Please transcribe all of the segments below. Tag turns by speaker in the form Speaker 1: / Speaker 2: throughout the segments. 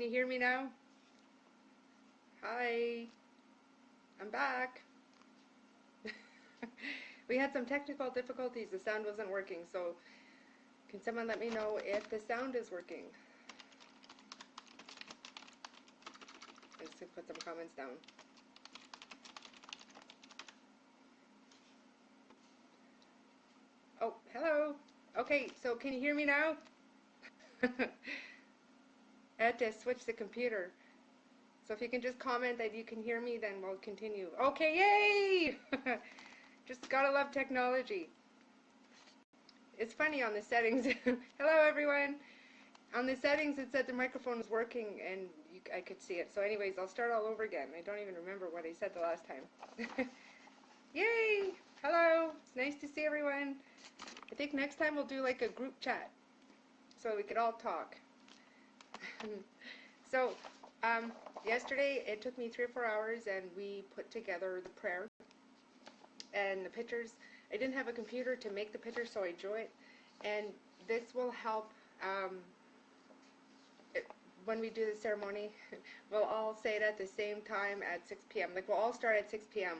Speaker 1: you hear me now? Hi, I'm back. We had some technical difficulties. The sound wasn't working, so can someone let me know if the sound is working? I'm just going to put some comments down. Oh, hello. Okay, so can you hear me now? I had to switch the computer. So if you can just comment that you can hear me, then we'll continue. Okay, yay! Just gotta love technology. It's funny on the settings. Hello, everyone. On the settings, it said the microphone was working, and I could see it. So anyways, I'll start all over again. I don't even remember what I said the last time. Yay! Hello. It's nice to see everyone. I think next time we'll do like a group chat so we could all talk. So yesterday it took me 3 or 4 hours, and we put together the prayer and the pictures. I didn't have a computer to make the pictures, so I drew it, and this will help when we do the ceremony. We'll all say it at the same time at 6 p.m. Like, we'll all start at 6 p.m.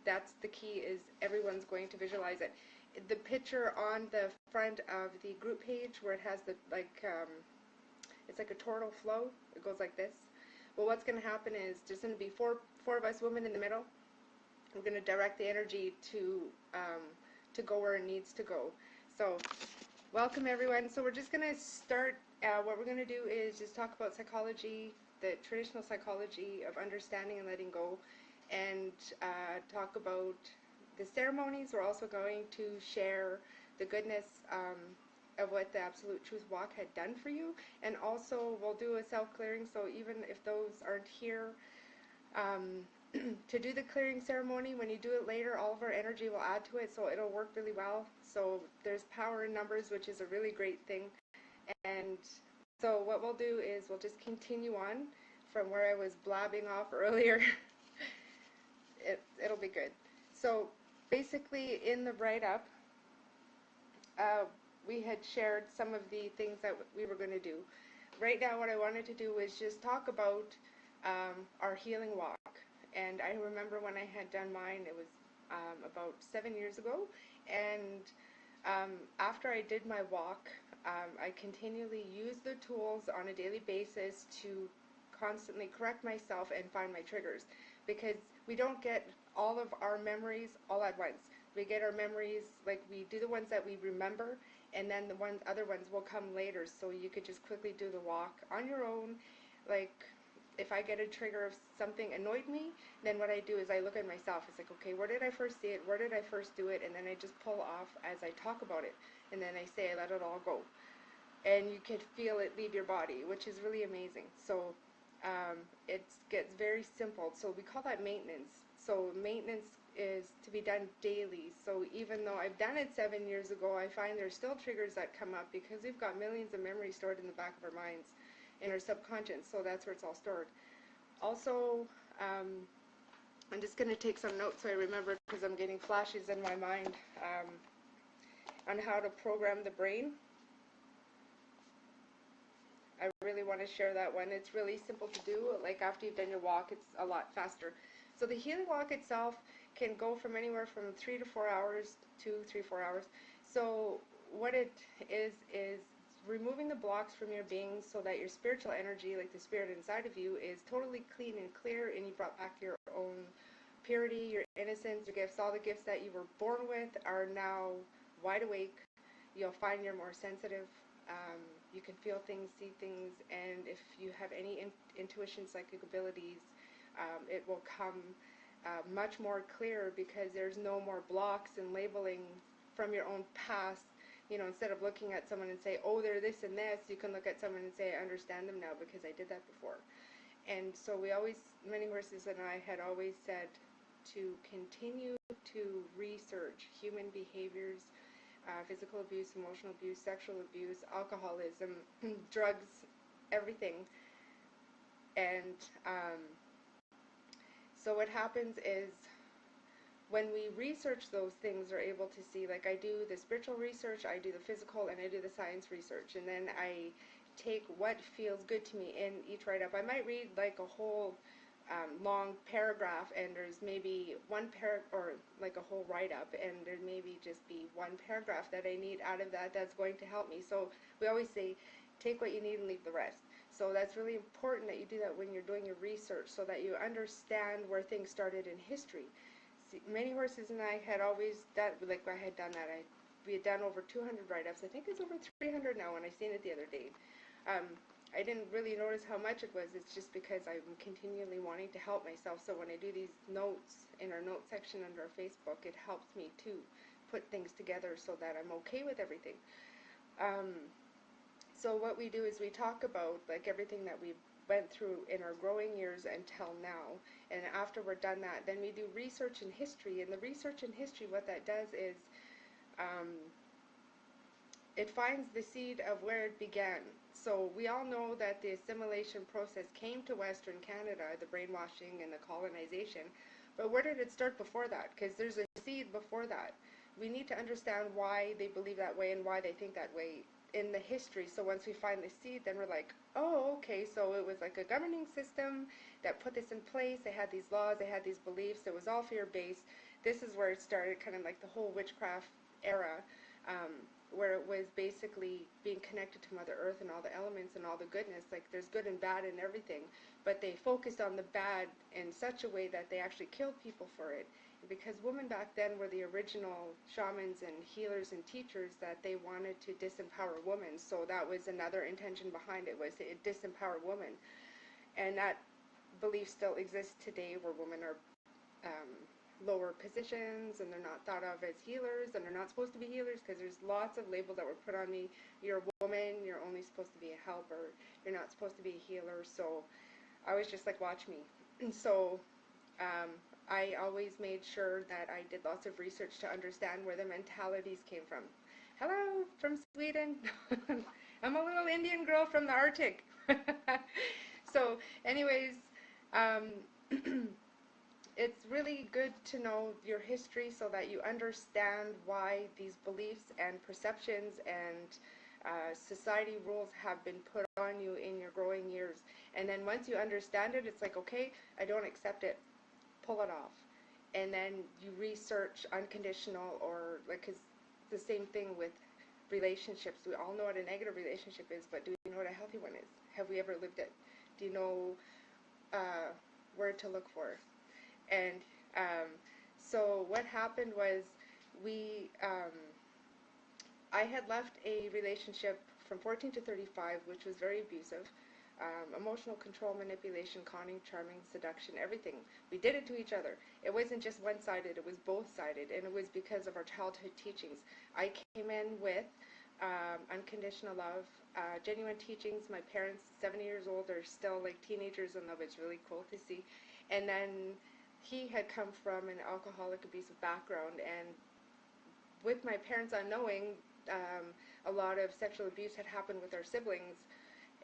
Speaker 1: That's the key, is everyone's going to visualize it. The picture on the front of the group page where it has the, it's like a tornado flow. It goes like this. Well, what's going to happen is there's going to be four of us women in the middle. We're going to direct the energy to go where it needs to go. So welcome, everyone. So we're just going to start. What we're going to do is just talk about psychology, the traditional psychology of understanding and letting go, and talk about the ceremonies. We're also going to share the goodness of what the Absolute Truth Walk had done for you, and also we'll do a self-clearing, so even if those aren't here to do the clearing ceremony, when you do it later, all of our energy will add to it, so it'll work really well. So there's power in numbers, which is a really great thing. And so what we'll do is we'll just continue on from where I was blabbing off earlier. It'll be good. So basically, in the write-up, we had shared some of the things that we were going to do. Right now, what I wanted to do was just talk about our healing walk. And I remember when I had done mine, it was about 7 years ago. And after I did my walk, I continually used the tools on a daily basis to constantly correct myself and find my triggers, because we don't get all of our memories all at once. We get our memories, like, we do the ones that we remember, and then the other ones will come later, so you could just quickly do the walk on your own. Like, if I get a trigger of something annoyed me, then what I do is I look at myself. It's like, okay, where did I first see it? Where did I first do it? And then I just pull off as I talk about it. And then I say, I let it all go. And you can feel it leave your body, which is really amazing. So it gets very simple. So we call that maintenance. So maintenance is to be done daily. So even though I've done it 7 years ago, I find there's still triggers that come up because we've got millions of memories stored in the back of our minds, in our subconscious. So that's where it's all stored. Also, I'm just going to take some notes so I remember, because I'm getting flashes in my mind on how to program the brain. I really want to share that one. It's really simple to do. Like, after you've done your walk, it's a lot faster. So the healing walk itself can go from anywhere from 3 to 4 hours to 3-4 hours. So what it is removing the blocks from your being so that your spiritual energy, like the spirit inside of you, is totally clean and clear, and you brought back your own purity, your innocence, your gifts. All the gifts that you were born with are now wide awake. You'll find you're more sensitive. You can feel things, see things, and if you have any intuition, psychic abilities, it will come much more clear, because there's no more blocks and labeling from your own past. You know, instead of looking at someone and say, oh, they're this and this, you can look at someone and say, I understand them now because I did that before. And so we always, many horses and I had always said to continue to research human behaviors, physical abuse, emotional abuse, sexual abuse, alcoholism, drugs, everything. And so what happens is, when we research those things, we're able to see, like, I do the spiritual research, I do the physical, and I do the science research, and then I take what feels good to me in each write-up. I might read like a whole long paragraph, and there's maybe or like a whole write-up, and there maybe just be one paragraph that I need out of that that's going to help me. So we always say, take what you need and leave the rest. So that's really important that you do that when you're doing your research, so that you understand where things started in history. See, Many Horses and I had always done, like I had done that. We had done over 200 write-ups. I think it's over 300 now, and I seen it the other day. Um, I didn't really notice how much it was. It's just because I'm continually wanting to help myself. So when I do these notes in our note section under our Facebook, it helps me to put things together so that I'm okay with everything. So what we do is we talk about like everything that we went through in our growing years until now, and after we're done that, then we do research in history. And the research in history, what that does is it finds the seed of where it began. So we all know that the assimilation process came to Western Canada, the brainwashing and the colonization, but where did it start before that? Because there's a seed before that. We need to understand why they believe that way and why they think that way in the history. So once we find the seed, then we're like, oh, okay, so it was like a governing system that put this in place. They had these laws, they had these beliefs, it was all fear-based. This is where it started, kind of like the whole witchcraft era, where it was basically being connected to Mother Earth and all the elements and all the goodness. Like there's good and bad in everything, but they focused on the bad in such a way that they actually killed people for it. Because women back then were the original shamans and healers and teachers, that they wanted to disempower women. So that was another intention behind it, was to disempower women. And that belief still exists today, where women are lower positions and they're not thought of as healers, and they're not supposed to be healers, because there's lots of labels that were put on me. You're a woman, you're only supposed to be a helper, you're not supposed to be a healer. So I was just like, watch me. And so I always made sure that I did lots of research to understand where the mentalities came from. Hello from Sweden. I'm a little Indian girl from the Arctic. So anyways, it's really good to know your history so that you understand why these beliefs and perceptions and society rules have been put on you in your growing years. And then once you understand it, it's like, okay, I don't accept it. Pull it off. And then you research unconditional, or like, because it's the same thing with relationships. We all know what a negative relationship is, but do we know what a healthy one is? Have we ever lived it? Do you know where to look for? And so what happened was, I had left a relationship from 14 to 35, which was very abusive. Emotional control, manipulation, conning, charming, seduction, everything. We did it to each other. It wasn't just one-sided, it was both-sided, and it was because of our childhood teachings. I came in with unconditional love, genuine teachings. My parents, 70 years old, are still like teenagers in love. It's really cool to see. And then he had come from an alcoholic, abusive background, and with my parents unknowing, a lot of sexual abuse had happened with our siblings.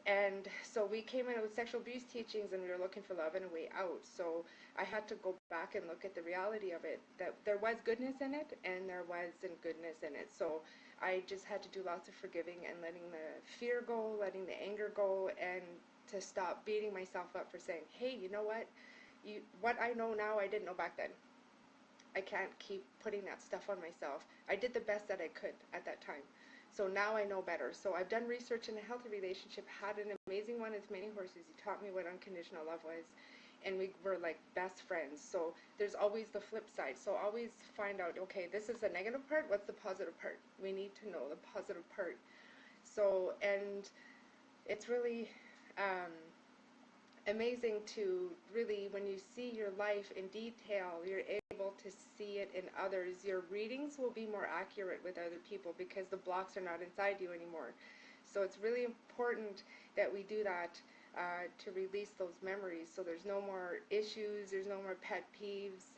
Speaker 1: And so we came in with sexual abuse teachings, and we were looking for love and a way out. So I had to go back and look at the reality of it, that there was goodness in it and there wasn't goodness in it. So I just had to do lots of forgiving and letting the fear go, letting the anger go, and to stop beating myself up for saying, hey, you know what? What I know now, I didn't know back then. I can't keep putting that stuff on myself. I did the best that I could at that time. So now I know better. So I've done research in a healthy relationship, had an amazing one with Many Horses. He taught me what unconditional love was, and we were like best friends. So there's always the flip side. So always find out, okay, this is the negative part, what's the positive part? We need to know the positive part. So, and it's really amazing to really, when you see your life in detail, you're able to see it in others. Your readings will be more accurate with other people because the blocks are not inside you anymore. So it's really important that we do that to release those memories, so there's no more issues, there's no more pet peeves,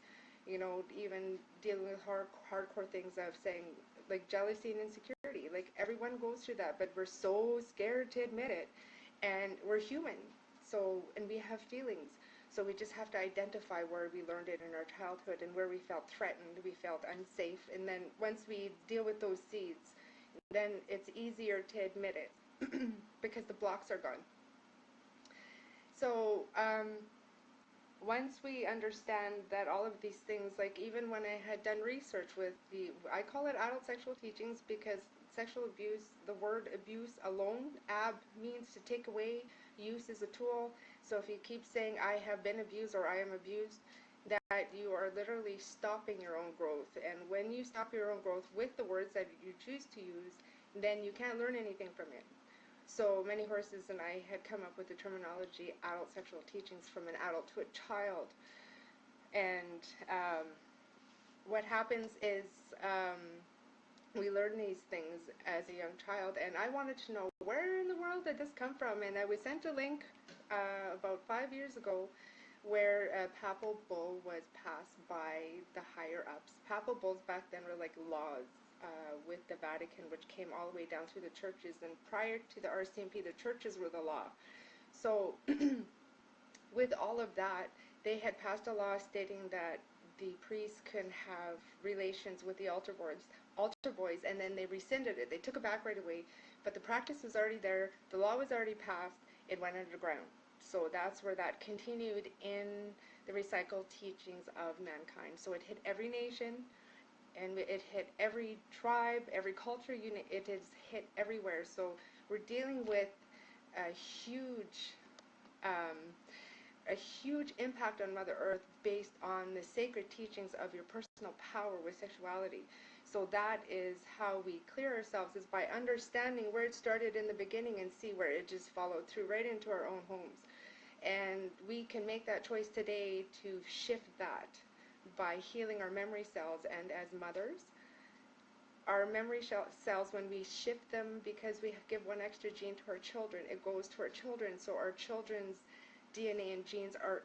Speaker 1: you know, even dealing with hardcore things of saying, like jealousy and insecurity. Like everyone goes through that, but we're so scared to admit it, and we're human. So, and we have feelings. So we just have to identify where we learned it in our childhood and where we felt threatened, we felt unsafe. And then once we deal with those seeds, then it's easier to admit it. because the blocks are gone. So once we understand that all of these things, like even when I had done research with I call it adult sexual teachings because sexual abuse, the word abuse alone, ab means to take away, use is a tool. So if you keep saying I have been abused or I am abused, that you are literally stopping your own growth. And when you stop your own growth with the words that you choose to use, then you can't learn anything from it. So Many Horses and I had come up with the terminology adult sexual teachings from an adult to a child. And what happens is we learn these things as a young child. And I wanted to know, where in the world did this come from? And I was sent a link about 5 years ago where a papal bull was passed by the higher ups. Papal bulls back then were like laws with the Vatican, which came all the way down through the churches. And prior to the RCMP, the churches were the law. So with all of that, they had passed a law stating that the priests can have relations with the altar boys, and then they rescinded it. They took it back right away, but the practice was already there. The law was already passed. It went underground. So that's where that continued in the recycled teachings of mankind. So it hit every nation, and it hit every tribe, every culture unit. It has hit everywhere. So we're dealing with a huge impact on Mother Earth based on the sacred teachings of your personal power with sexuality. So that is how we clear ourselves, is by understanding where it started in the beginning and see where it just followed through right into our own homes. And we can make that choice today to shift that by healing our memory cells. And as mothers, our memory cells, when we shift them, because we give one extra gene to our children, it goes to our children. So our children's DNA and genes are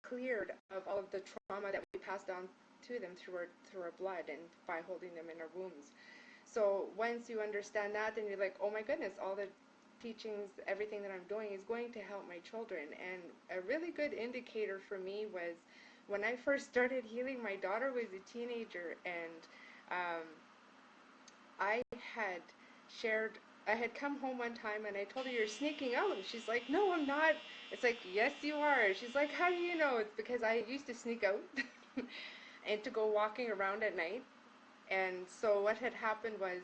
Speaker 1: cleared of all of the trauma that we pass down to them through our blood and by holding them in our wombs. So once you understand that, then you're like, oh my goodness, all the teachings, everything that I'm doing is going to help my children. And a really good indicator for me was when I first started healing. My daughter was a teenager, and I had come home one time and I told her, you're sneaking out. And she's like, no, I'm not. It's like, yes, you are. She's like, how do you know? It's because I used to sneak out and to go walking around at night. And so what had happened was,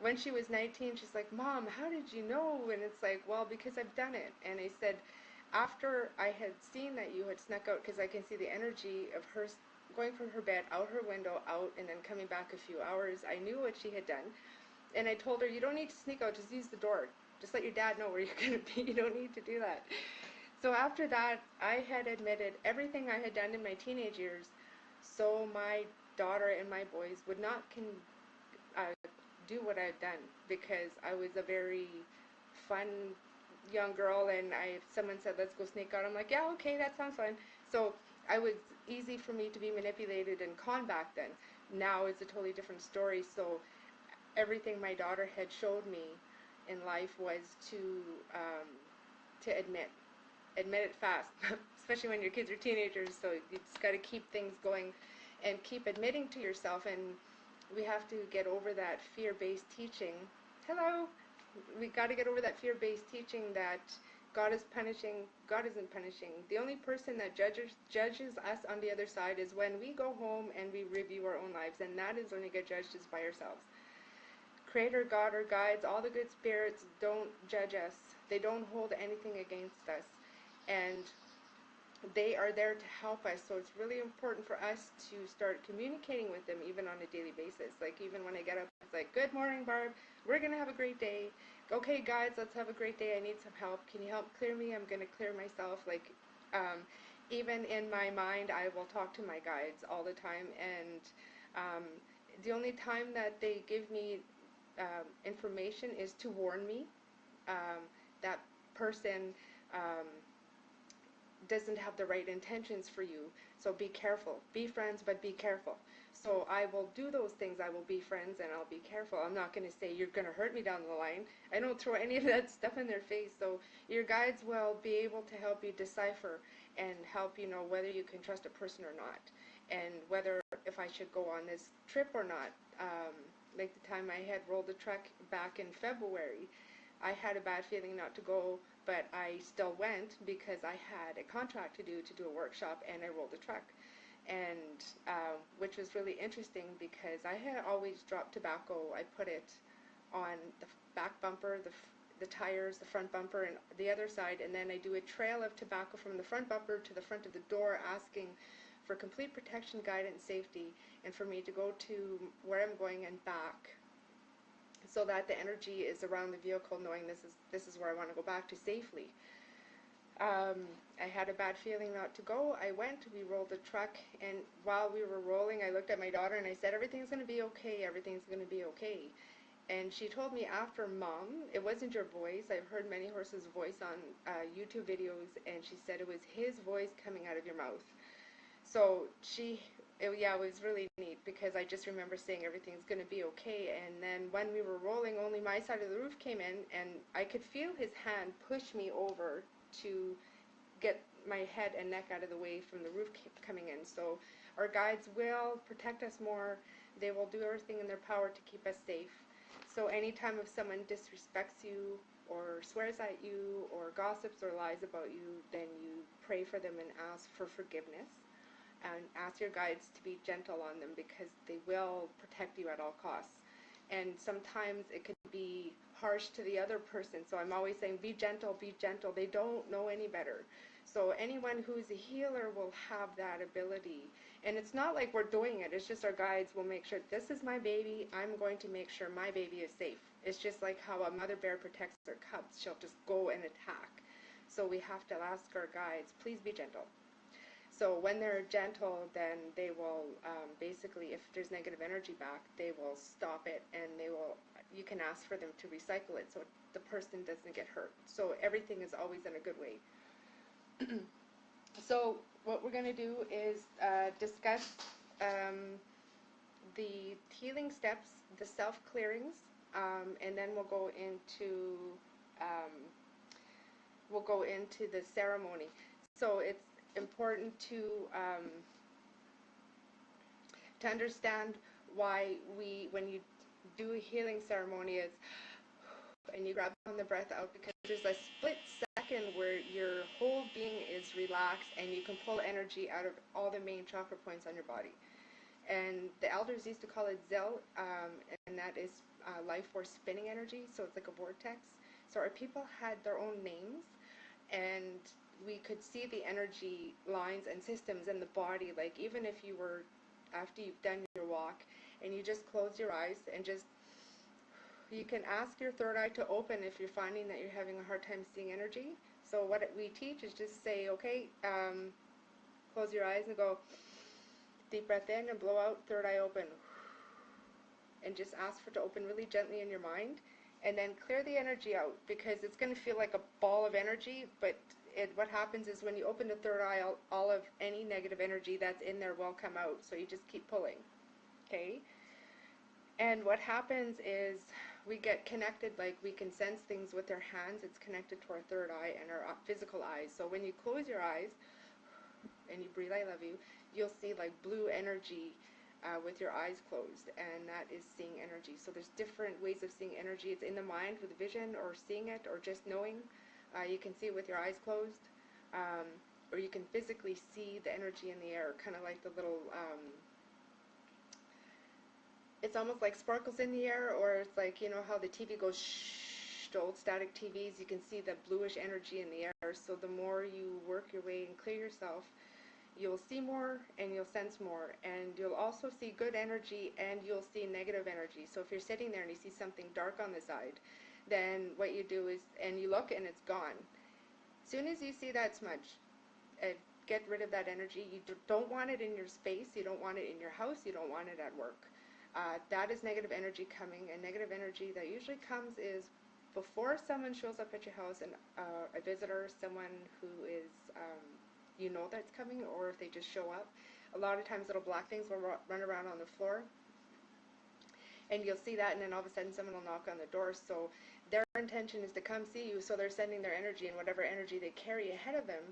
Speaker 1: when she was 19, she's like, Mom, how did you know? And it's like, well, because I've done it. And I said, after I had seen that you had snuck out, because I can see the energy of her going from her bed, out her window, out, and then coming back a few hours, I knew what she had done. And I told her, you don't need to sneak out, just use the door. Just let your dad know where you're going to be. You don't need to do that. So after that, I had admitted everything I had done in my teenage years, so my daughter and my boys would not do what I've done, because I was a very fun young girl, and if someone said, let's go sneak out, I'm like, yeah, okay, that sounds fun. So I was easy for me to be manipulated and conned back then. Now it's a totally different story. So everything my daughter had showed me in life was to admit it fast, especially when your kids are teenagers. So you just got to keep things going and keep admitting to yourself. And we have to get over that fear-based teaching. Hello. We got to get over that fear-based teaching that God is punishing. God isn't punishing. The only person that judges us on the other side is when we go home and we review our own lives, and that is when we get judged is by ourselves. Creator, God, or guides, all the good spirits don't judge us. They don't hold anything against us. And they are there to help us. So it's really important for us to start communicating with them even on a daily basis. Like even when I get up, it's like, good morning, Barb. We're going to have a great day. Okay, guys, let's have a great day. I need some help. Can you help clear me? I'm going to clear myself. Like even in my mind, I will talk to my guides all the time. And the only time that they give me information is to warn me that person doesn't have the right intentions for you. So be careful. Be friends, but be careful. So I will do those things. I will be friends and I'll be careful. I'm not going to say you're going to hurt me down the line. I don't throw any of that stuff in their face. So your guides will be able to help you decipher and help you know whether you can trust a person or not, and whether if I should go on this trip or not. Like the time I had rolled the truck back in February, I had a bad feeling not to go, but I still went because I had a contract to do a workshop, and I rolled a truck. And which was really interesting because I had always dropped tobacco. I put it on the back bumper, the tires, the front bumper, and the other side, and then I do a trail of tobacco from the front bumper to the front of the door, asking for complete protection, guidance, safety, and for me to go to where I'm going and back, so that the energy is around the vehicle, knowing this is where I want to go back to safely. I had a bad feeling not to go. I went, we rolled the truck, and while we were rolling, I looked at my daughter and I said, everything's going to be okay, everything's going to be okay. And she told me after, Mom, it wasn't your voice. I've heard many horses' voice on YouTube videos, and she said it was his voice coming out of your mouth. So yeah, it was really neat because I just remember saying everything's going to be okay. And then when we were rolling, only my side of the roof came in, and I could feel his hand push me over to get my head and neck out of the way from the roof coming in. So our guides will protect us more. They will do everything in their power to keep us safe. So anytime if someone disrespects you or swears at you or gossips or lies about you, then you pray for them and ask for forgiveness. And ask your guides to be gentle on them because they will protect you at all costs. And sometimes it could be harsh to the other person. So I'm always saying, be gentle, be gentle. They don't know any better. So anyone who's a healer will have that ability. And it's not like we're doing it. It's just our guides will make sure, this is my baby. I'm going to make sure my baby is safe. It's just like how a mother bear protects her cubs. She'll just go and attack. So we have to ask our guides, please be gentle. So when they're gentle, then they will basically, if there's negative energy back, they will stop it, and you can ask for them to recycle it so the person doesn't get hurt. So everything is always in a good way. So what we're going to do is discuss the healing steps, the self-clearings, and then um, we'll go into the ceremony. So it's important to understand why when you do a healing ceremony, it's and you grab on the breath out, because there's a split second where your whole being is relaxed and you can pull energy out of all the main chakra points on your body. And the elders used to call it Zel, and that is life force spinning energy, so it's like a vortex. So our people had their own names, and we could see the energy lines and systems in the body. Like even if you were, after you've done your walk, and you just close your eyes and you can ask your third eye to open if you're finding that you're having a hard time seeing energy. So what we teach is just say, okay, close your eyes and go deep breath in and blow out, third eye open. And just ask for it to open really gently in your mind, and then clear the energy out, because it's going to feel like a ball of energy, but what happens is when you open the third eye, all of any negative energy that's in there will come out, so you just keep pulling, okay? And what happens is we get connected, like we can sense things with our hands. It's connected to our third eye and our physical eyes. So when you close your eyes and you breathe, I love you, you'll see like blue energy with your eyes closed, and that is seeing energy. So there's different ways of seeing energy. It's in the mind with vision, or seeing it, or just knowing. You can see it with your eyes closed, or you can physically see the energy in the air, kind of like the little, it's almost like sparkles in the air, or it's like, you know how the TV goes shh, the old static TVs, you can see the bluish energy in the air. So the more you work your way and clear yourself, you'll see more and you'll sense more, and you'll also see good energy and you'll see negative energy. So if you're sitting there and you see something dark on the side, then what you do is, and you look and it's gone. As soon as you see that smudge, get rid of that energy. You don't want it in your space, you don't want it in your house, you don't want it at work. That is negative energy coming, and negative energy that usually comes is before someone shows up at your house, and a visitor, someone who is you know that's coming, or if they just show up. A lot of times little black things will run around on the floor, and you'll see that, and then all of a sudden someone will knock on the door. So their intention is to come see you, so they're sending their energy and whatever energy they carry ahead of them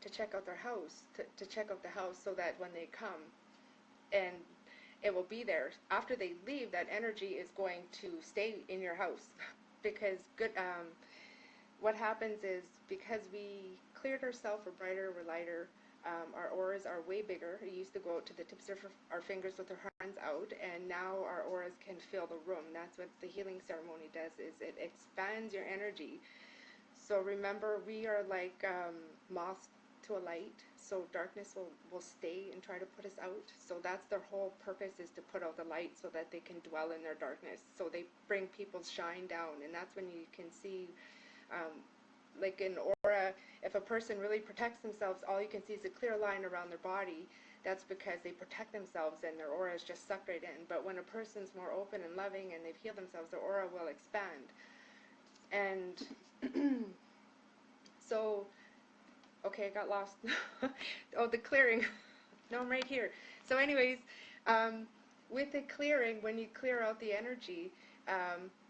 Speaker 1: to check out their house, to check out the house, so that when they come, and it will be there. After they leave, that energy is going to stay in your house, because what happens is because we cleared ourselves, we're brighter, we're lighter, our auras are way bigger. We used to go out to the tips of our fingers with our hands out, and now our auras can fill the room. That's what the healing ceremony does, is it expands your energy. So remember, we are like moths to a light, so darkness will stay and try to put us out. So that's their whole purpose, is to put out the light so that they can dwell in their darkness. So they bring people's shine down, and that's when you can see, like an aura, if a person really protects themselves, all you can see is a clear line around their body. That's because they protect themselves and their aura is just sucked right in. But when a person's more open and loving and they've healed themselves, their aura will expand. And so, okay, I got lost. Oh, the clearing. No, I'm right here. So anyways, with the clearing, when you clear out the energy,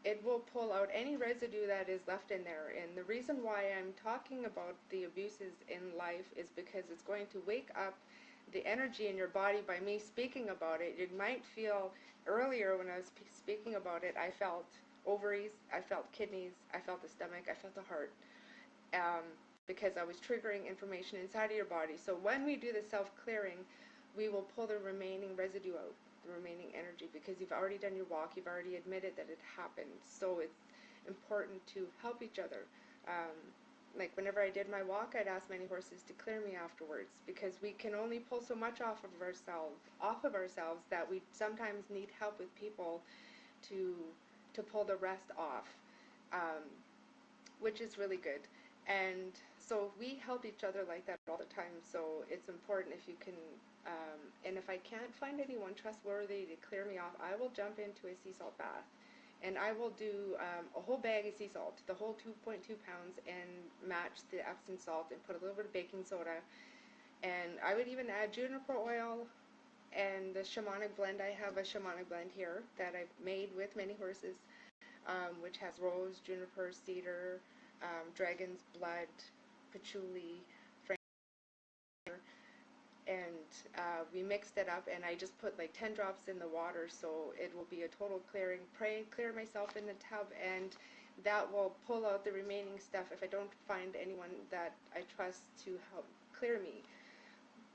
Speaker 1: it will pull out any residue that is left in there. And the reason why I'm talking about the abuses in life is because it's going to wake up the energy in your body by me speaking about it. You might feel, earlier when I was speaking about it, I felt ovaries, I felt kidneys, I felt the stomach, I felt the heart, because I was triggering information inside of your body. So when we do the self-clearing, we will pull the remaining residue out, the remaining energy, because you've already done your walk, you've already admitted that it happened. So it's important to help each other. Like whenever I did my walk, I'd ask many horses to clear me afterwards, because we can only pull so much off of ourselves that we sometimes need help with people to pull the rest off, which is really good. And so we help each other like that all the time. So it's important if you can, and if I can't find anyone trustworthy to clear me off, I will jump into a sea salt bath. And I will do a whole bag of sea salt, the whole 2.2 pounds, and match the Epsom salt and put a little bit of baking soda. And I would even add juniper oil and the shamanic blend. I have a shamanic blend here that I've made with many horses, which has rose, juniper, cedar, dragon's blood, patchouli, and we mixed it up, and I just put like 10 drops in the water, so it will be a total clearing. Clear myself in the tub, and that will pull out the remaining stuff if I don't find anyone that I trust to help clear me.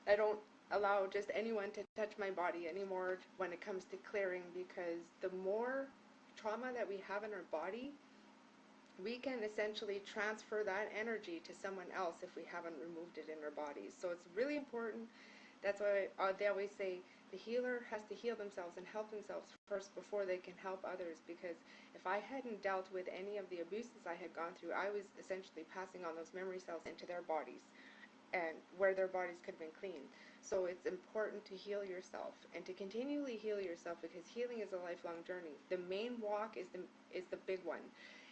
Speaker 1: I don't allow just anyone to touch my body anymore when it comes to clearing, because the more trauma that we have in our body, we can essentially transfer that energy to someone else if we haven't removed it in our bodies. So it's really important. That's why they always say the healer has to heal themselves and help themselves first before they can help others, because if I hadn't dealt with any of the abuses I had gone through, I was essentially passing on those memory cells into their bodies, and where their bodies could have been clean. So it's important to heal yourself and to continually heal yourself, because healing is a lifelong journey. The main walk is the big one.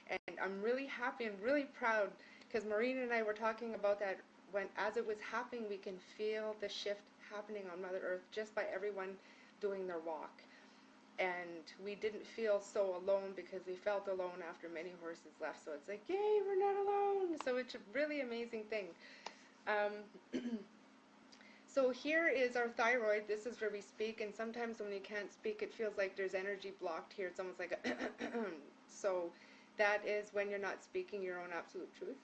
Speaker 1: And I'm really happy and really proud, because Maureen and I were talking about that when, as it was happening, we can feel the shift happening on Mother Earth just by everyone doing their walk. And we didn't feel so alone, because we felt alone after many horses left. So it's like, yay, we're not alone. So it's a really amazing thing. So here is our thyroid. This is where we speak, and sometimes when you can't speak, it feels like there's energy blocked here. It's almost like a so that is when you're not speaking your own absolute truth.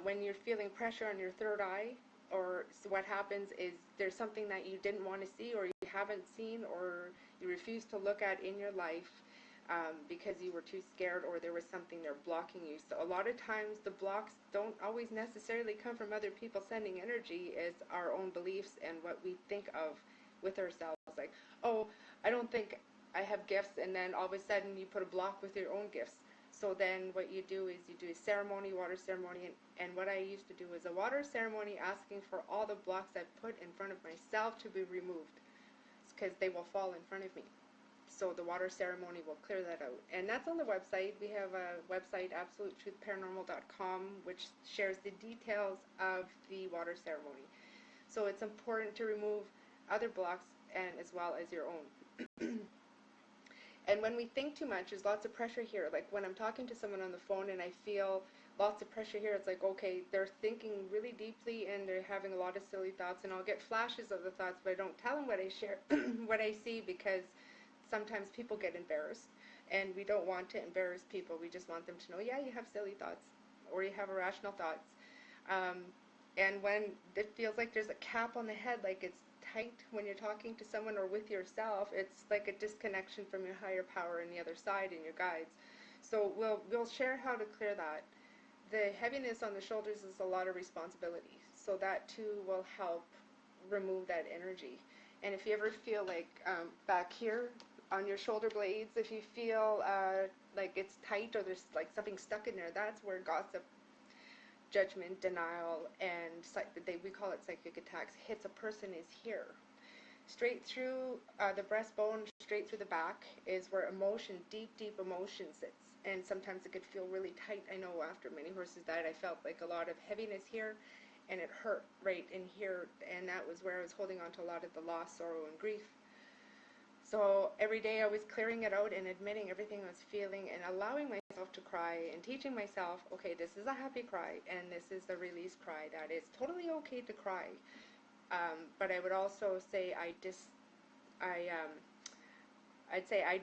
Speaker 1: When you're feeling pressure on your third eye, or so what happens is there's something that you didn't want to see, or you haven't seen, or you refuse to look at in your life, because you were too scared, or there was something there blocking you. So a lot of times the blocks don't always necessarily come from other people sending energy. It's our own beliefs and what we think of with ourselves. Like, oh, I don't think I have gifts, and then all of a sudden you put a block with your own gifts. So then what you do is you do a ceremony, water ceremony, and what I used to do is a water ceremony asking for all the blocks I've put in front of myself to be removed, because they will fall in front of me. So the water ceremony will clear that out. And that's on the website. We have a website, absolutetruthparanormal.com, which shares the details of the water ceremony. So it's important to remove other blocks, and as well as your own. And when we think too much, there's lots of pressure here. Like when I'm talking to someone on the phone and I feel lots of pressure here, it's like, okay, they're thinking really deeply and they're having a lot of silly thoughts, and I'll get flashes of the thoughts, but I don't tell them what I share, what I see, because sometimes people get embarrassed. And we don't want to embarrass people. We just want them to know, yeah, you have silly thoughts, or you have irrational thoughts. Um, and when it feels like there's a cap on the head, like it's tight when you're talking to someone or with yourself, it's like a disconnection from your higher power and the other side and your guides. So we'll share how to clear that. The heaviness on the shoulders is a lot of responsibility. So that too will help remove that energy. And if you ever feel like back here on your shoulder blades, if you feel like it's tight or there's like something stuck in there, that's where gossip, judgment, denial, and we call it psychic attacks, hits a person is here. Straight through the breastbone, straight through the back is where emotion, deep, deep emotion sits. And sometimes it could feel really tight. I know after many horses died, I felt like a lot of heaviness here, and it hurt right in here. And that was where I was holding on to a lot of the loss, sorrow, and grief. So every day I was clearing it out and admitting everything I was feeling and allowing myself to cry and teaching myself, okay, this is a happy cry and this is the release cry. That it's totally okay to cry. But I would also say I'd say I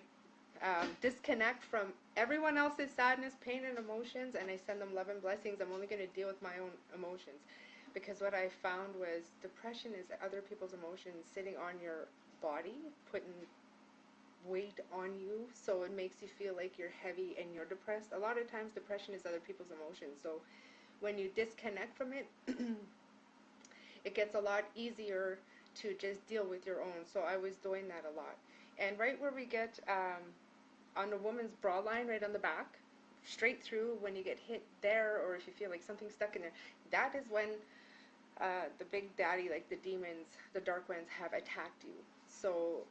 Speaker 1: disconnect from everyone else's sadness, pain, and emotions, and I send them love and blessings. I'm only going to deal with my own emotions, because what I found was depression is other people's emotions sitting on your body, putting weight on you, so it makes you feel like you're heavy and you're depressed. A lot of times depression is other people's emotions, so when you disconnect from it, it gets a lot easier to just deal with your own. So I was doing that a lot. And right where we get on the woman's bra line, right on the back, straight through, when you get hit there, or if you feel like something's stuck in there, that is when the big daddy, like the demons, the dark ones, have attacked you. So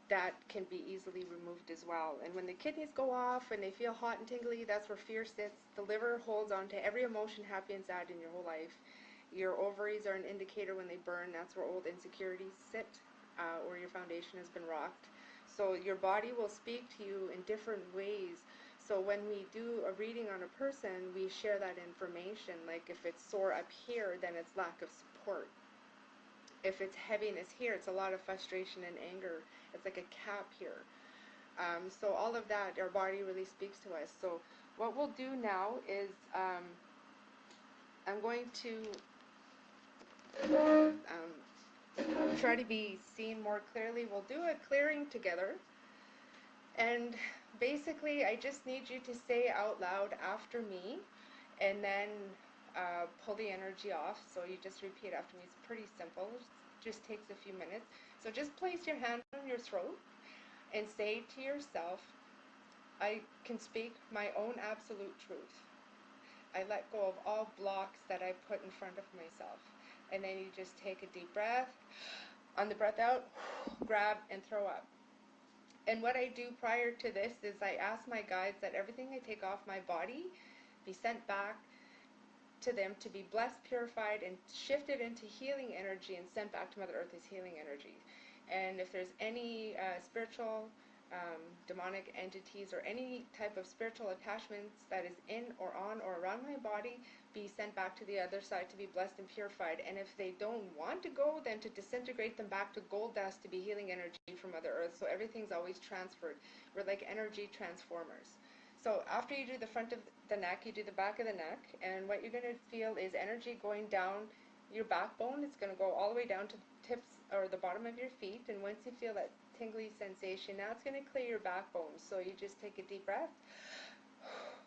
Speaker 1: that can be easily removed as well. And when the kidneys go off and they feel hot and tingly, that's where fear sits. The liver holds on to every emotion, happy and sad, in your whole life. Your ovaries are an indicator when they burn. That's where old insecurities sit, or your foundation has been rocked. So your body will speak to you in different ways. So when we do a reading on a person, we share that information. Like if it's sore up here, then it's lack of support. If it's heaviness here, it's a lot of frustration and anger. It's like a cap here. So all of that, our body really speaks to us. So what we'll do now is I'm going to try to be seen more clearly. We'll do a clearing together. And basically, I just need you to say out loud after me, and then pull the energy off. So you just repeat after me. It's pretty simple. It just takes a few minutes. So just place your hand on your throat and say to yourself, I can speak my own absolute truth. I let go of all blocks that I put in front of myself. And then you just take a deep breath. On the breath out, grab and throw up. And what I do prior to this is I ask my guides that everything I take off my body be sent back to them to be blessed, purified, and shifted into healing energy and sent back to Mother Earth as healing energy. And if there's any spiritual, demonic entities or any type of spiritual attachments that is in or on or around my body, be sent back to the other side to be blessed and purified. And if they don't want to go, then to disintegrate them back to gold dust to be healing energy from Mother Earth. So everything's always transferred. We're like energy transformers. So after you do the front of the neck, you do the back of the neck, and what you're going to feel is energy going down your backbone. It's going to go all the way down to the tips or the bottom of your feet, and once you feel that tingly sensation, now it's going to clear your backbone. So you just take a deep breath,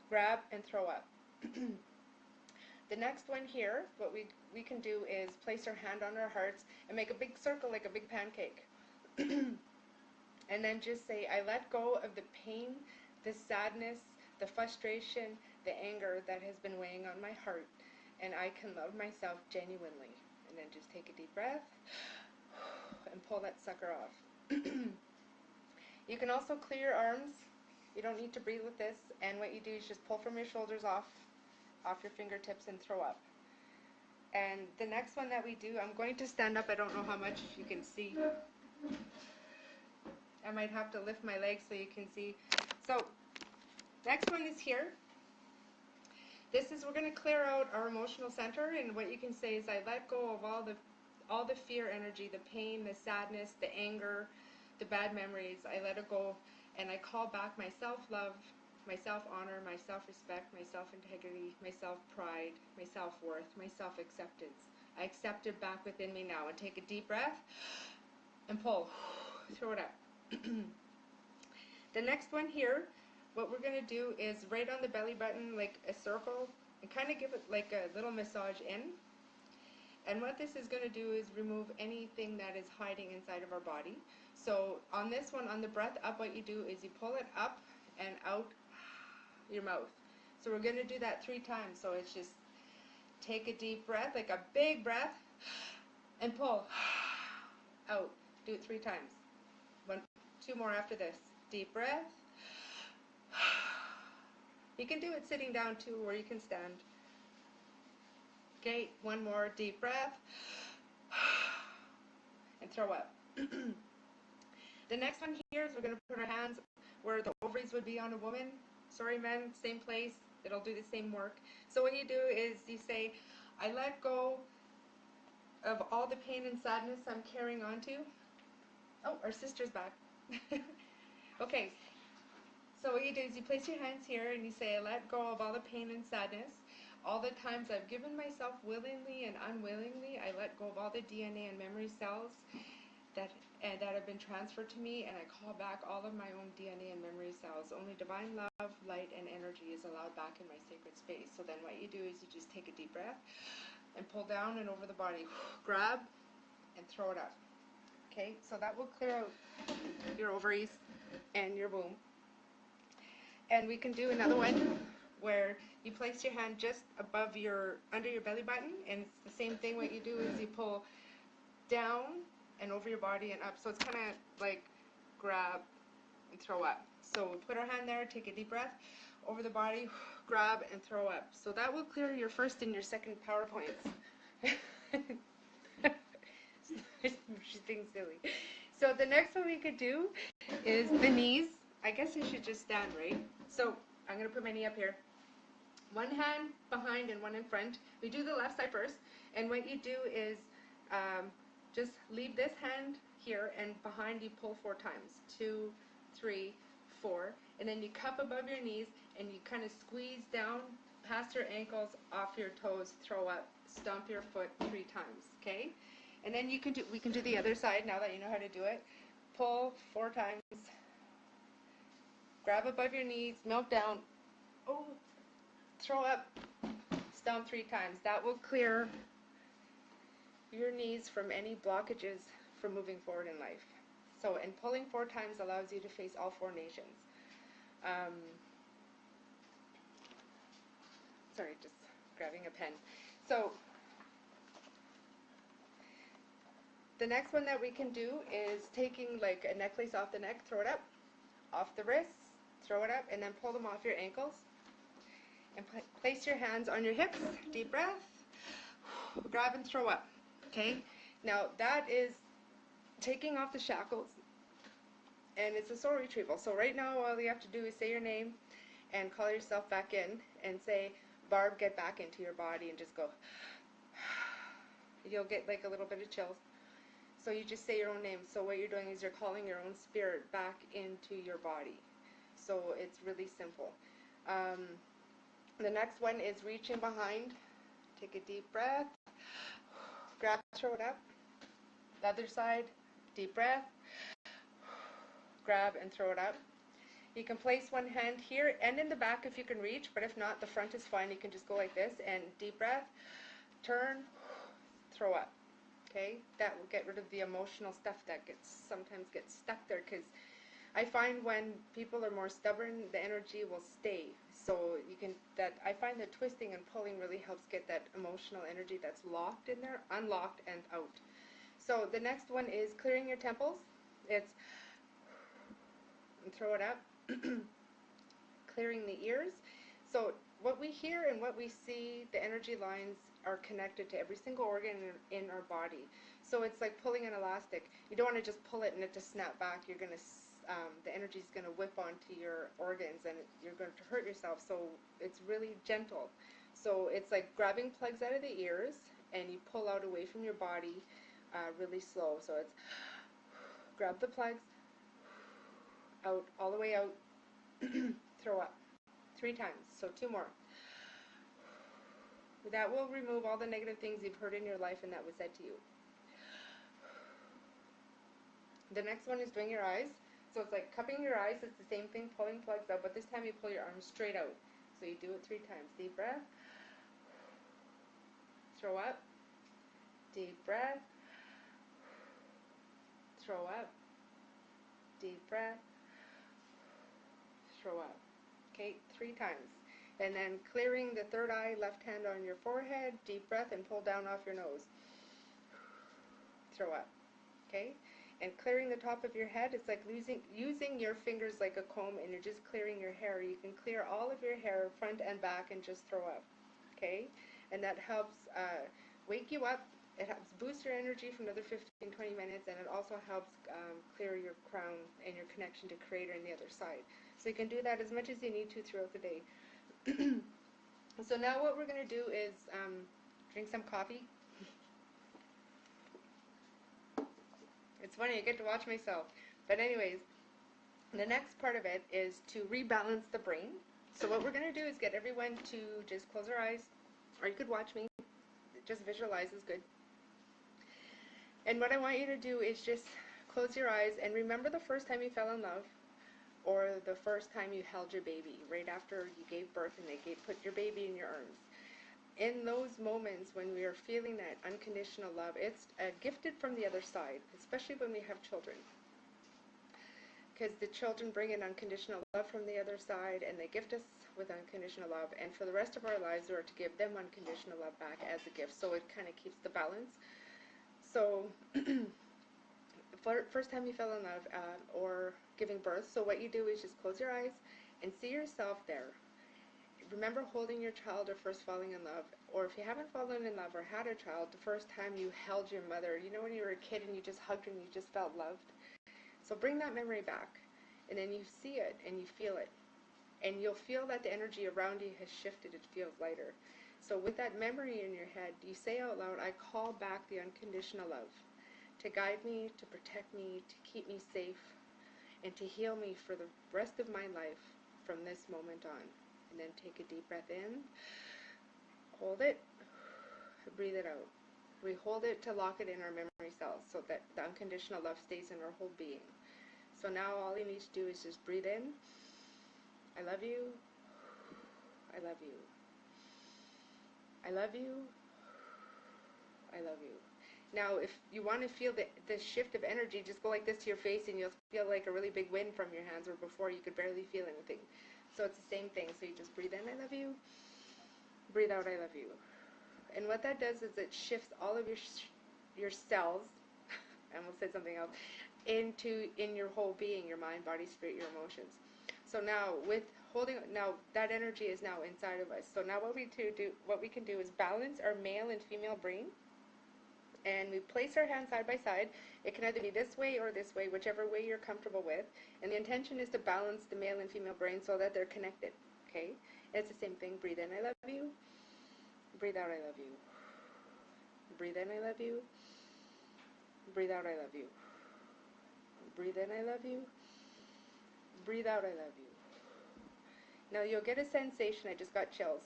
Speaker 1: grab, and throw up. The next one here, what we can do is place our hand on our hearts and make a big circle like a big pancake. And then just say, I let go of the pain, the sadness, the frustration, the anger that has been weighing on my heart, and I can love myself genuinely. And then just take a deep breath and pull that sucker off. You can also clear your arms. You don't need to breathe with this, and what you do is just pull from your shoulders off your fingertips and throw up. And the next one that we do, I'm going to stand up. I don't know how much you can see. I might have to lift my legs so you can see. So next one is here. This is, we're going to clear out our emotional center, and what you can say is, I let go of all the fear energy, the pain, the sadness, the anger, the bad memories. I let it go, and I call back my self-love, my self-honor, my self-respect, my self-integrity, my self-pride, my self-worth, my self-acceptance. I accept it back within me now. And take a deep breath and pull. Throw it up. The next one here, what we're going to do is right on the belly button, like a circle, and kind of give it like a little massage in. And what this is going to do is remove anything that is hiding inside of our body. So on this one, on the breath up, what you do is you pull it up and out your mouth. So we're going to do that 3 times. So it's just take a deep breath, like a big breath, and pull out. Do it 3 times. 1, 2 more after this. Deep breath. You can do it sitting down too, or you can stand. Okay, 1 more deep breath. And throw up. The next one here is we're going to put our hands where the ovaries would be on a woman. Sorry men, same place. It'll do the same work. So what you do is you say, I let go of all the pain and sadness I'm carrying on to. Oh, our sister's back. Okay, so what you do is you place your hands here and you say, I let go of all the pain and sadness. All the times I've given myself willingly and unwillingly, I let go of all the DNA and memory cells that have been transferred to me, and I call back all of my own DNA and memory cells. Only divine love, light, and energy is allowed back in my sacred space. So then what you do is you just take a deep breath and pull down and over the body. Grab and throw it up. Okay, so that will clear out your ovaries and your womb. And we can do another one where you place your hand just above under your belly button, and it's the same thing. What you do is you pull down and over your body and up. So it's kind of like grab and throw up. So put our hand there, take a deep breath, over the body, grab and throw up. So that will clear your first and your second PowerPoints. She's being silly. So the next one we could do is the knees. I guess I should just stand, right? So I'm going to put my knee up here. 1 hand behind and 1 in front. We do the left side first. And what you do is just leave this hand here, and behind you pull 4 times. 2, 3, 4. And then you cup above your knees and you kind of squeeze down past your ankles, off your toes, throw up, stomp your foot 3 times, okay? And then we can do the other side now that you know how to do it. Pull 4 times. Grab above your knees, melt down. Oh, throw up, stomp 3 times. That will clear your knees from any blockages from moving forward in life. So, and pulling 4 times allows you to face all 4 nations. Sorry, just grabbing a pen. So, the next one that we can do is taking like a necklace off the neck, throw it up, off the wrists, throw it up, and then pull them off your ankles. And place your hands on your hips, deep breath, grab and throw up. Okay, now that is taking off the shackles, and it's a soul retrieval. So right now all you have to do is say your name and call yourself back in and say, Barb, get back into your body, and just go. You'll get like a little bit of chills. So you just say your own name. So what you're doing is you're calling your own spirit back into your body. So it's really simple. The next one is reaching behind. Take a deep breath. Grab, throw it up. The other side, deep breath. Grab and throw it up. You can place 1 hand here and in the back if you can reach, but if not, the front is fine. You can just go like this and deep breath, turn, throw up. Okay, that will get rid of the emotional stuff that sometimes gets stuck there, because I find when people are more stubborn, the energy will stay. So I find that twisting and pulling really helps get that emotional energy that's locked in there, unlocked and out. So the next one is clearing your temples. It's and throw it up. Clearing the ears. So what we hear and what we see, the energy lines are connected to every single organ in our body. So it's like pulling an elastic. You don't want to just pull it and it just snap back. You're going to the energy is going to whip onto your organs and you're going to hurt yourself. So it's really gentle. So it's like grabbing plugs out of the ears and you pull out away from your body really slow. So it's grab the plugs out, all the way out. Throw up 3 times, so 2 more. That will remove all the negative things you've heard in your life and that was said to you. The next one is doing your eyes. So it's like cupping your eyes. It's the same thing, pulling plugs out, but this time you pull your arms straight out. So you do it 3 times. Deep breath. Throw up. Deep breath. Throw up. Deep breath. Throw up. Okay, 3 times. And then clearing the third eye, left hand on your forehead, deep breath, and pull down off your nose. Throw up. Okay? And clearing the top of your head, it's like using your fingers like a comb, and you're just clearing your hair. You can clear all of your hair, front and back, and just throw up. Okay? And that helps wake you up. It helps boost your energy for another 15, 20 minutes, and it also helps clear your crown and your connection to Creator on the other side. So you can do that as much as you need to throughout the day. So now what we're going to do is drink some coffee. It's funny, I get to watch myself. But anyways, the next part of it is to rebalance the brain. So what we're going to do is get everyone to just close their eyes, or you could watch me. Just visualize is good. And what I want you to do is just close your eyes and remember the first time you fell in love, or the first time you held your baby, right after you gave birth and they put your baby in your arms. In those moments when we are feeling that unconditional love, it's gifted from the other side, especially when we have children. Because the children bring in unconditional love from the other side, and they gift us with unconditional love, and for the rest of our lives we are to give them unconditional love back as a gift, so it kind of keeps the balance. So first time you fell in love, or giving birth, so what you do is just close your eyes and see yourself there. Remember holding your child or first falling in love, or if you haven't fallen in love or had a child, the first time you held your mother, you know, when you were a kid and you just hugged her and you just felt loved. So bring that memory back, and then you see it and you feel it, and you'll feel that the energy around you has shifted. It feels lighter. So with that memory in your head, you say out loud, I call back the unconditional love to guide me, to protect me, to keep me safe, and to heal me for the rest of my life from this moment on. And then take a deep breath in, hold it, breathe it out. We hold it to lock it in our memory cells so that the unconditional love stays in our whole being. So now all you need to do is just breathe in. I love you. I love you. I love you. I love you. Now, if you want to feel the shift of energy, just go like this to your face and you'll feel like a really big wind from your hands, where before you could barely feel anything. So it's the same thing. So you just breathe in, I love you. Breathe out, I love you. And what that does is it shifts all of your cells, I almost said something else, in your whole being, your mind, body, spirit, your emotions. So now now that energy is now inside of us. So now what we can do is balance our male and female brain. And we place our hands side by side. It can either be this way or this way, whichever way you're comfortable with. And the intention is to balance the male and female brain so that they're connected. Okay? And it's the same thing. Breathe in, I love you. Breathe out, I love you. Breathe in, I love you. Breathe out, I love you. Breathe in, I love you. Breathe out, I love you. Now you'll get a sensation. I just got chills.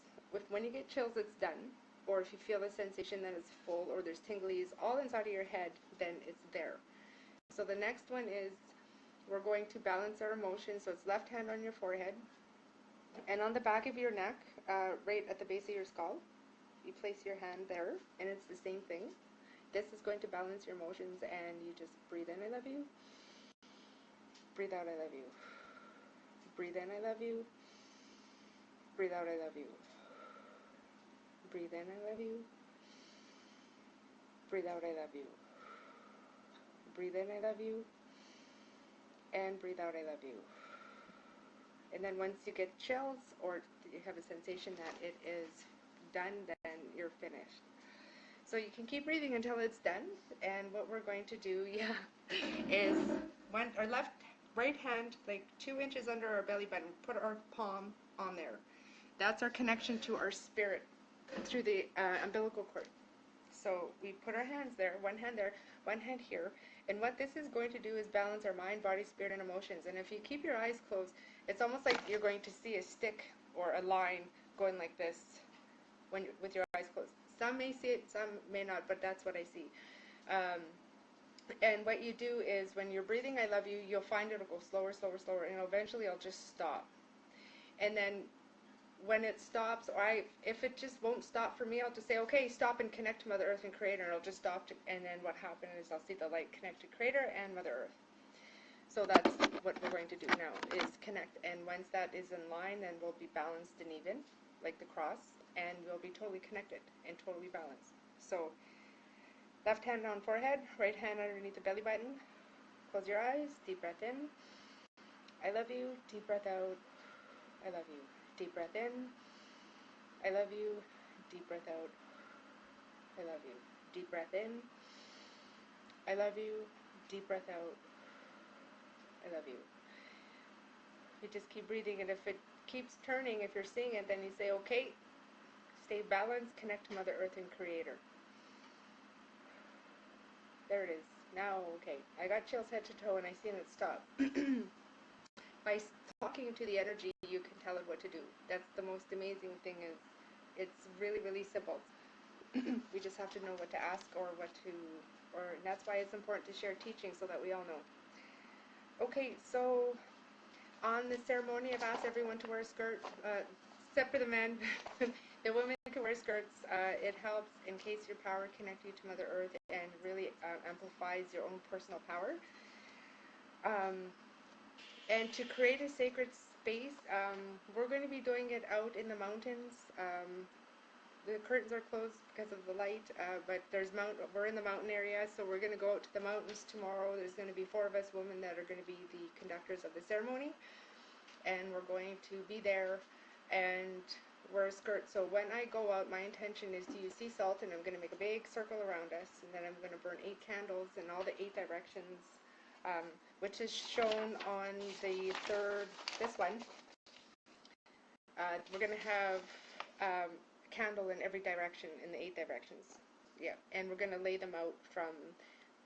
Speaker 1: When you get chills, it's done. Or if you feel a sensation that it's full, or there's tinglies all inside of your head, then it's there. So the next one is, we're going to balance our emotions. So it's left hand on your forehead, and on the back of your neck, right at the base of your skull, you place your hand there, and it's the same thing. This is going to balance your emotions, and you just breathe in, I love you. Breathe out, I love you. Breathe in, I love you. Breathe out, I love you. Breathe in, I love you. Breathe out, I love you. Breathe in, I love you. And breathe out, I love you. And then once you get chills, or you have a sensation that it is done, then you're finished. So you can keep breathing until it's done. And what we're going to do, is our right hand, like 2 inches under our belly button, put our palm on there. That's our connection to our spirit through the umbilical cord. So we put our hands there, one hand there, one hand here. And what this is going to do is balance our mind, body, spirit, and emotions. And if you keep your eyes closed, it's almost like you're going to see a stick or a line going like this with your eyes closed. Some may see it, some may not, but that's what I see. Um, and what you do is when you're breathing I love you, you'll find it'll go slower, slower, slower, and eventually I'll just stop. And then when it stops, or if it just won't stop for me, I'll just say, okay, stop and connect to Mother Earth and Creator, and it'll just stop. And then what happens is I'll see the light connect to Creator and Mother Earth. So that's what we're going to do now, is connect. And once that is in line, then we'll be balanced and even, like the cross, and we'll be totally connected and totally balanced. So left hand on forehead, right hand underneath the belly button. Close your eyes, deep breath in. I love you, deep breath out. I love you. Deep breath in. I love you. Deep breath out. I love you. Deep breath in. I love you. Deep breath out. I love you. You just keep breathing, and if it keeps turning, if you're seeing it, then you say, okay, stay balanced, connect to Mother Earth and Creator. There it is. Now, okay. I got chills head to toe, and I seen it stop. By talking to the energy, you can tell it what to do. That's the most amazing thing. Is it's really, really simple. We just have to know what to ask or and that's why it's important to share teaching so that we all know. Okay, so on the ceremony, I've asked everyone to wear a skirt, except for the men. The women can wear skirts. It helps in case your power connect you to Mother Earth and really amplifies your own personal power. And to create a sacred space, we're going to be doing it out in the mountains. The curtains are closed because of the light, but we're in the mountain area, so we're going to go out to the mountains tomorrow. There's going to be 4 of us women that are going to be the conductors of the ceremony, and we're going to be there and wear a skirt. So when I go out, my intention is to use sea salt, and I'm going to make a big circle around us, and then I'm going to burn 8 candles in all the 8 directions, which is shown on the third, this one. We're going to have candle in every direction, in the 8 directions. Yeah, and we're going to lay them out from,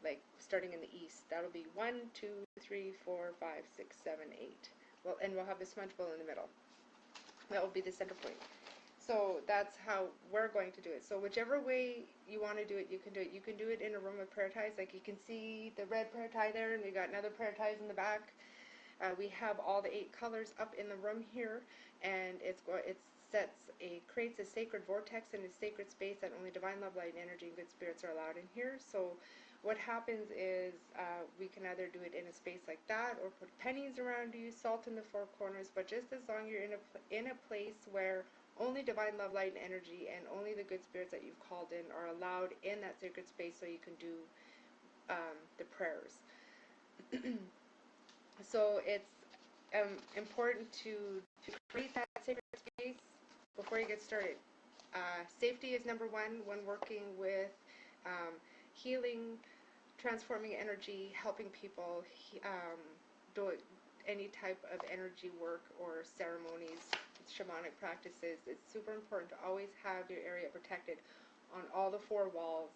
Speaker 1: like, starting in the east. That'll be 1, 2, 3, 4, 5, 6, 7, 8. Well, and we'll have the smudge bowl in the middle. That will be the center point. So that's how we're going to do it. So whichever way you want to do it, you can do it. You can do it in a room of prayer ties. Like you can see the red prayer tie there, and we got another prayer ties in the back. We have all the 8 colors up in the room here, and it creates a sacred vortex and a sacred space that only divine love, light, energy, and good spirits are allowed in here. So what happens is we can either do it in a space like that or put pennies around you, salt in the 4 corners, but just as long as you're in a place where only divine love, light, and energy and only the good spirits that you've called in are allowed in that sacred space, so you can do the prayers. So it's important to create that sacred space before you get started. Safety is number 1 when working with healing, transforming energy, helping people do any type of energy work or ceremonies, shamanic practices. It's super important to always have your area protected on all the 4 walls.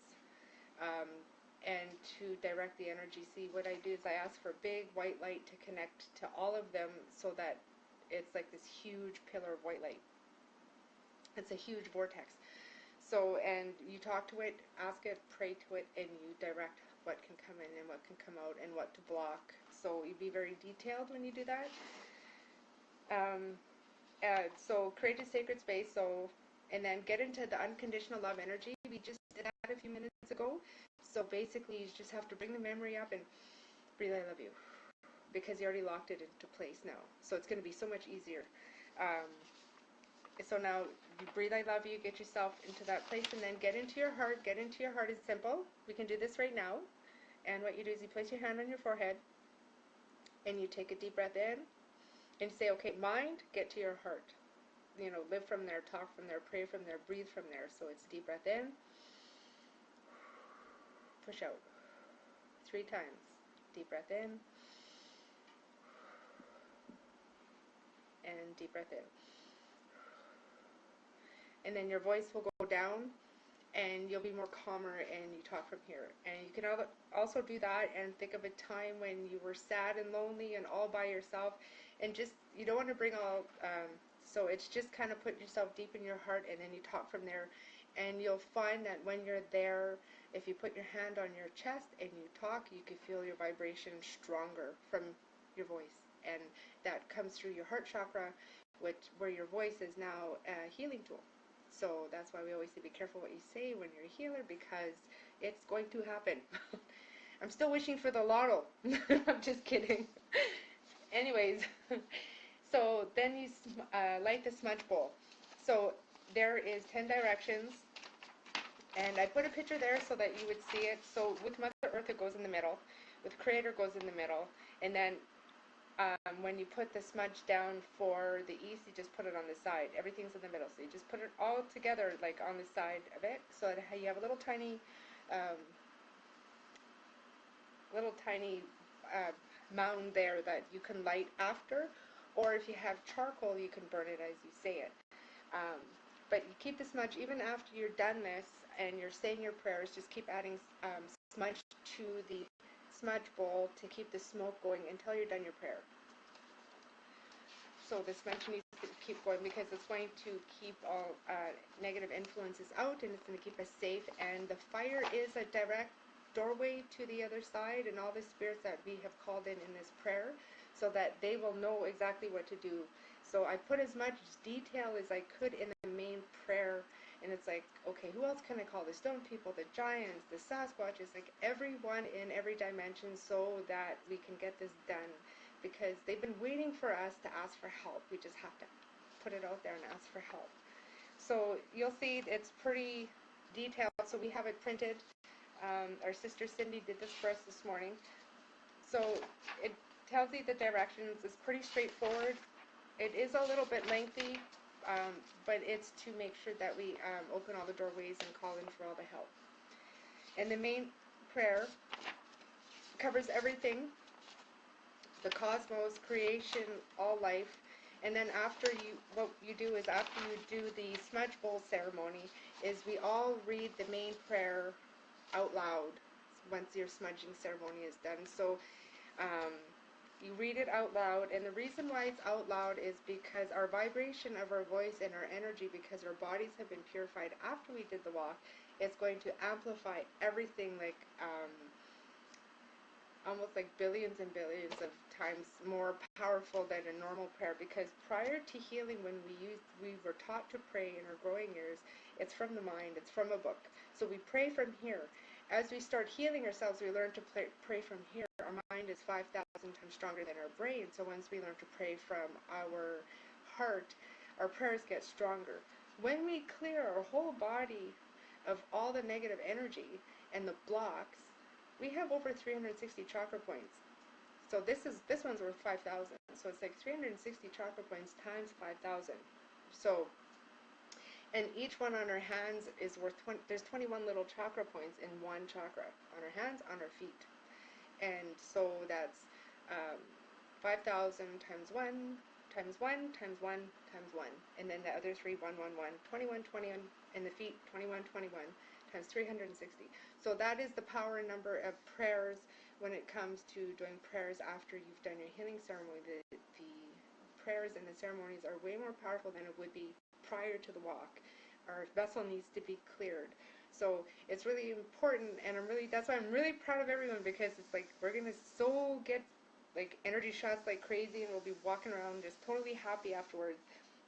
Speaker 1: And to direct the energy. See, what I do is I ask for big white light to connect to all of them so that it's like this huge pillar of white light. It's a huge vortex. So, and you talk to it, ask it, pray to it, and you direct what can come in and what can come out and what to block. So you be very detailed when you do that. So create a sacred space. And then get into the unconditional love energy. We just did that a few minutes ago. So basically, you just have to bring the memory up and breathe, I love you, because you already locked it into place now. So it's going to be so much easier. So now you breathe, I love you, get yourself into that place, and then get into your heart. Get into your heart is simple. We can do this right now. And what you do is you place your hand on your forehead, and you take a deep breath in, and say, okay, mind, get to your heart. You know, live from there, talk from there, pray from there, breathe from there. So it's deep breath in, push out 3 times. Deep breath in, and deep breath in. And then your voice will go down, and you'll be more calmer and you talk from here. And you can also do that and think of a time when you were sad and lonely and all by yourself, and just, you don't want to bring all, so it's just kind of put yourself deep in your heart, and then you talk from there. And you'll find that when you're there, if you put your hand on your chest and you talk, you can feel your vibration stronger from your voice. And that comes through your heart chakra, where your voice is now a healing tool. So that's why we always say be careful what you say when you're a healer, because it's going to happen. I'm still wishing for the lotto. I'm just kidding. Anyways, so then you light the smudge bowl. So there is 10 directions, and I put a picture there so that you would see it. So with Mother Earth, it goes in the middle. With Creator, goes in the middle. And then when you put the smudge down for the east, you just put it on the side. Everything's in the middle, so you just put it all together, like on the side of it, so that you have a little tiny mound there that you can light after, or if you have charcoal, you can burn it as you say it. But you keep the smudge even after you're done this and you're saying your prayers. Just keep adding smudge to the smudge bowl to keep the smoke going until you're done your prayer. So the smudge needs to keep going because it's going to keep all negative influences out, and it's going to keep us safe. And the fire is a direct doorway to the other side, and all the spirits that we have called in this prayer, so that they will know exactly what to do. So I put as much detail as I could in the main prayer, and it's like, okay, who else can I call? The stone people, the giants, the Sasquatches, like everyone in every dimension, so that we can get this done, because they've been waiting for us to ask for help. We just have to put it out there and ask for help. So you'll see it's pretty detailed. So we have it printed. Our sister Cindy did this for us this morning. So it tells you the directions. It's pretty straightforward. It is a little bit lengthy, but it's to make sure that we open all the doorways and call in for all the help. And the main prayer covers everything: the cosmos, creation, all life. And then what you do is after you do the smudge bowl ceremony, is we all read the main prayer out loud once your smudging ceremony is done. So you read it out loud, and the reason why it's out loud is because our vibration of our voice and our energy, because our bodies have been purified after we did the walk, it's going to amplify everything, like almost like billions and billions of times more powerful than a normal prayer. Because prior to healing, when we were taught to pray in our growing years, it's from the mind, it's from a book. So we pray from here. As we start healing ourselves, we learn to pray from here. Our mind is 5,000 times stronger than our brain. So once we learn to pray from our heart, our prayers get stronger. When we clear our whole body of all the negative energy and the blocks, we have over 360 chakra points. So this one's worth 5,000. So it's like 360 chakra points times 5,000. So, and each one on our hands is worth there's 21 little chakra points in one chakra, on our hands, on our feet. And so that's 5,000 times 1 times 1 times 1 times 1. And then the other three, 1, 1, 1, 21, 21, and the feet, 21, 21 times 360. So that is the power number of prayers when it comes to doing prayers after you've done your healing ceremony. The prayers and the ceremonies are way more powerful than it would be prior to the walk. Our vessel needs to be cleared. So it's really important, and that's why I'm really proud of everyone, because it's like we're going to get like energy shots like crazy, and we'll be walking around just totally happy afterwards,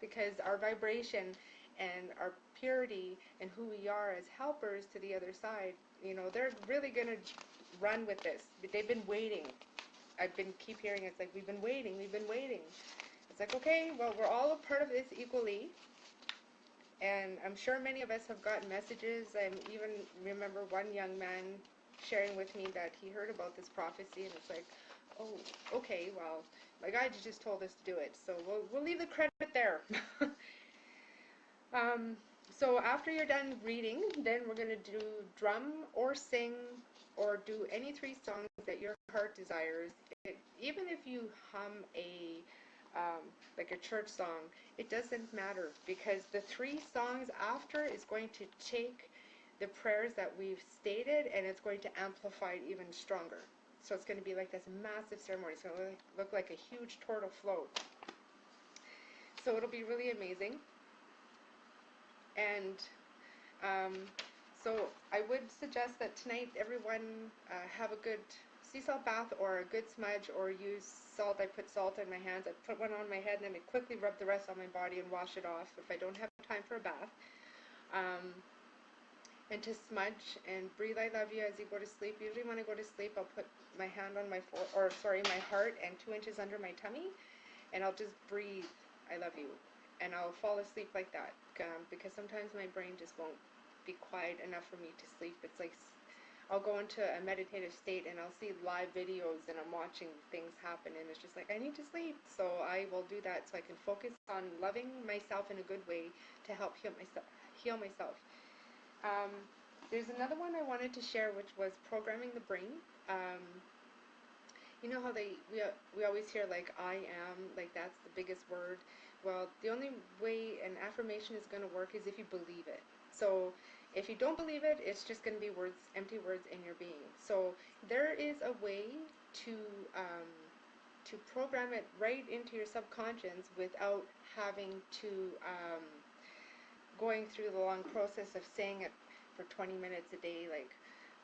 Speaker 1: because our vibration and our purity and who we are as helpers to the other side, they're really going to run with this. They've been waiting. Keep hearing it's like, we've been waiting. It's like, okay, well, we're all a part of this equally. And I'm sure many of us have gotten messages. I even remember one young man sharing with me that he heard about this prophecy, and it's like, oh, okay, well, my guide just told us to do it, so we'll leave the credit there. So after you're done reading, then we're going to do drum or sing or do any 3 songs that your heart desires. Even if you hum like a church song, it doesn't matter, because the 3 songs after is going to take the prayers that we've stated, and it's going to amplify it even stronger. So it's going to be like this massive ceremony. It's going to look like a huge tortal float. So it'll be really amazing. And so I would suggest that tonight everyone have a good sea salt bath or a good smudge, or use salt. I put salt in my hands. I put one on my head, and then I quickly rub the rest on my body and wash it off if I don't have time for a bath. And to smudge and breathe I love you as you go to sleep. Usually when I go to sleep, I'll put my hand on my my heart and 2 inches under my tummy, and I'll just breathe I love you, and I'll fall asleep like that, because sometimes my brain just won't be quiet enough for me to sleep. It's like I'll go into a meditative state and I'll see live videos and I'm watching things happen, and it's just like I need to sleep. So I will do that so I can focus on loving myself in a good way to help heal myself. There's another one I wanted to share, which was programming the brain. You know how we always hear like I am, like that's the biggest word. Well, the only way an affirmation is going to work is if you believe it. So if you don't believe it, it's just going to be words, empty words in your being. So there is a way to program it right into your subconscious without having to going through the long process of saying it for 20 minutes a day, like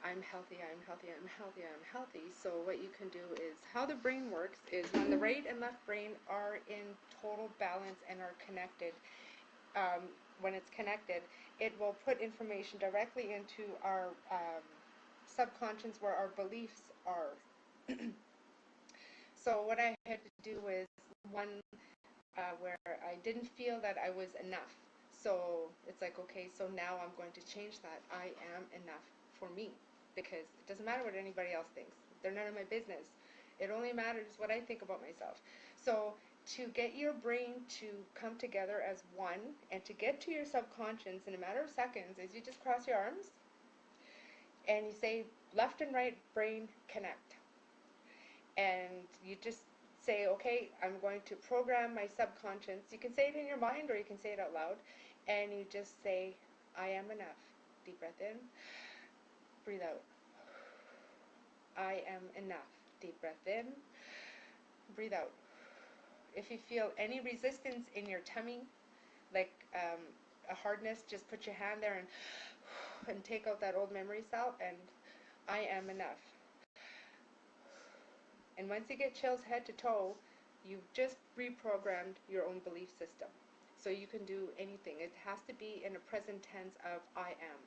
Speaker 1: I'm healthy, I'm healthy, I'm healthy, I'm healthy. So what you can do is, how the brain works is when the right and left brain are in total balance and are connected, when it's connected, it will put information directly into our subconscious where our beliefs are. So what I had to do was one where I didn't feel that I was enough. So it's like, okay, so now I'm going to change that. I am enough for me, because it doesn't matter what anybody else thinks. They're none of my business. It only matters what I think about myself. So to get your brain to come together as one and to get to your subconscious in a matter of seconds is you just cross your arms and you say left and right brain connect. And you just say, okay, I'm going to program my subconscious. You can say it in your mind or you can say it out loud. And you just say, I am enough. Deep breath in. Breathe out. I am enough. Deep breath in. Breathe out. If you feel any resistance in your tummy, like a hardness, just put your hand there and take out that old memory cell, and I am enough. And once you get chills head to toe, you've just reprogrammed your own belief system. So you can do anything. It has to be in a present tense of I am.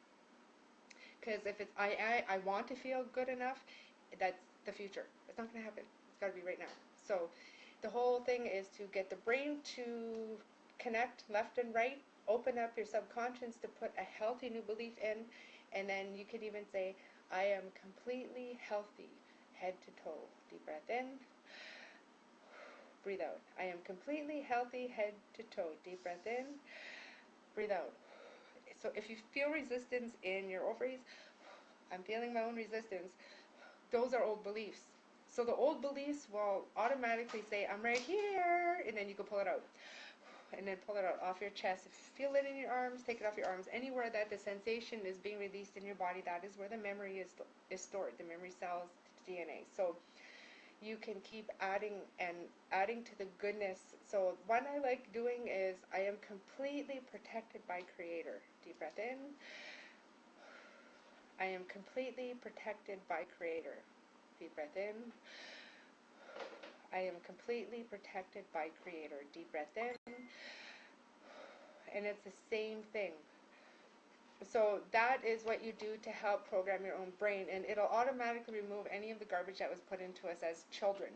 Speaker 1: Because if it's I want to feel good enough, that's the future. It's not going to happen. It's got to be right now. So the whole thing is to get the brain to connect left and right, open up your subconscious to put a healthy new belief in, and then you could even say, I am completely healthy, head to toe. Deep breath in, breathe out. I am completely healthy, head to toe. Deep breath in, breathe out. So if you feel resistance in your ovaries, I'm feeling my own resistance, those are old beliefs. So the old beliefs will automatically say, I'm right here, and then you can pull it out. And then pull it out off your chest. If you feel it in your arms, take it off your arms. Anywhere that the sensation is being released in your body, that is where the memory is stored, the memory cells, the DNA. So you can keep adding and adding to the goodness. So one I like doing is, I am completely protected by Creator. Deep breath in. I am completely protected by Creator. Deep breath in. I am completely protected by Creator. Deep breath in. And it's the same thing. So that is what you do to help program your own brain, and it'll automatically remove any of the garbage that was put into us as children,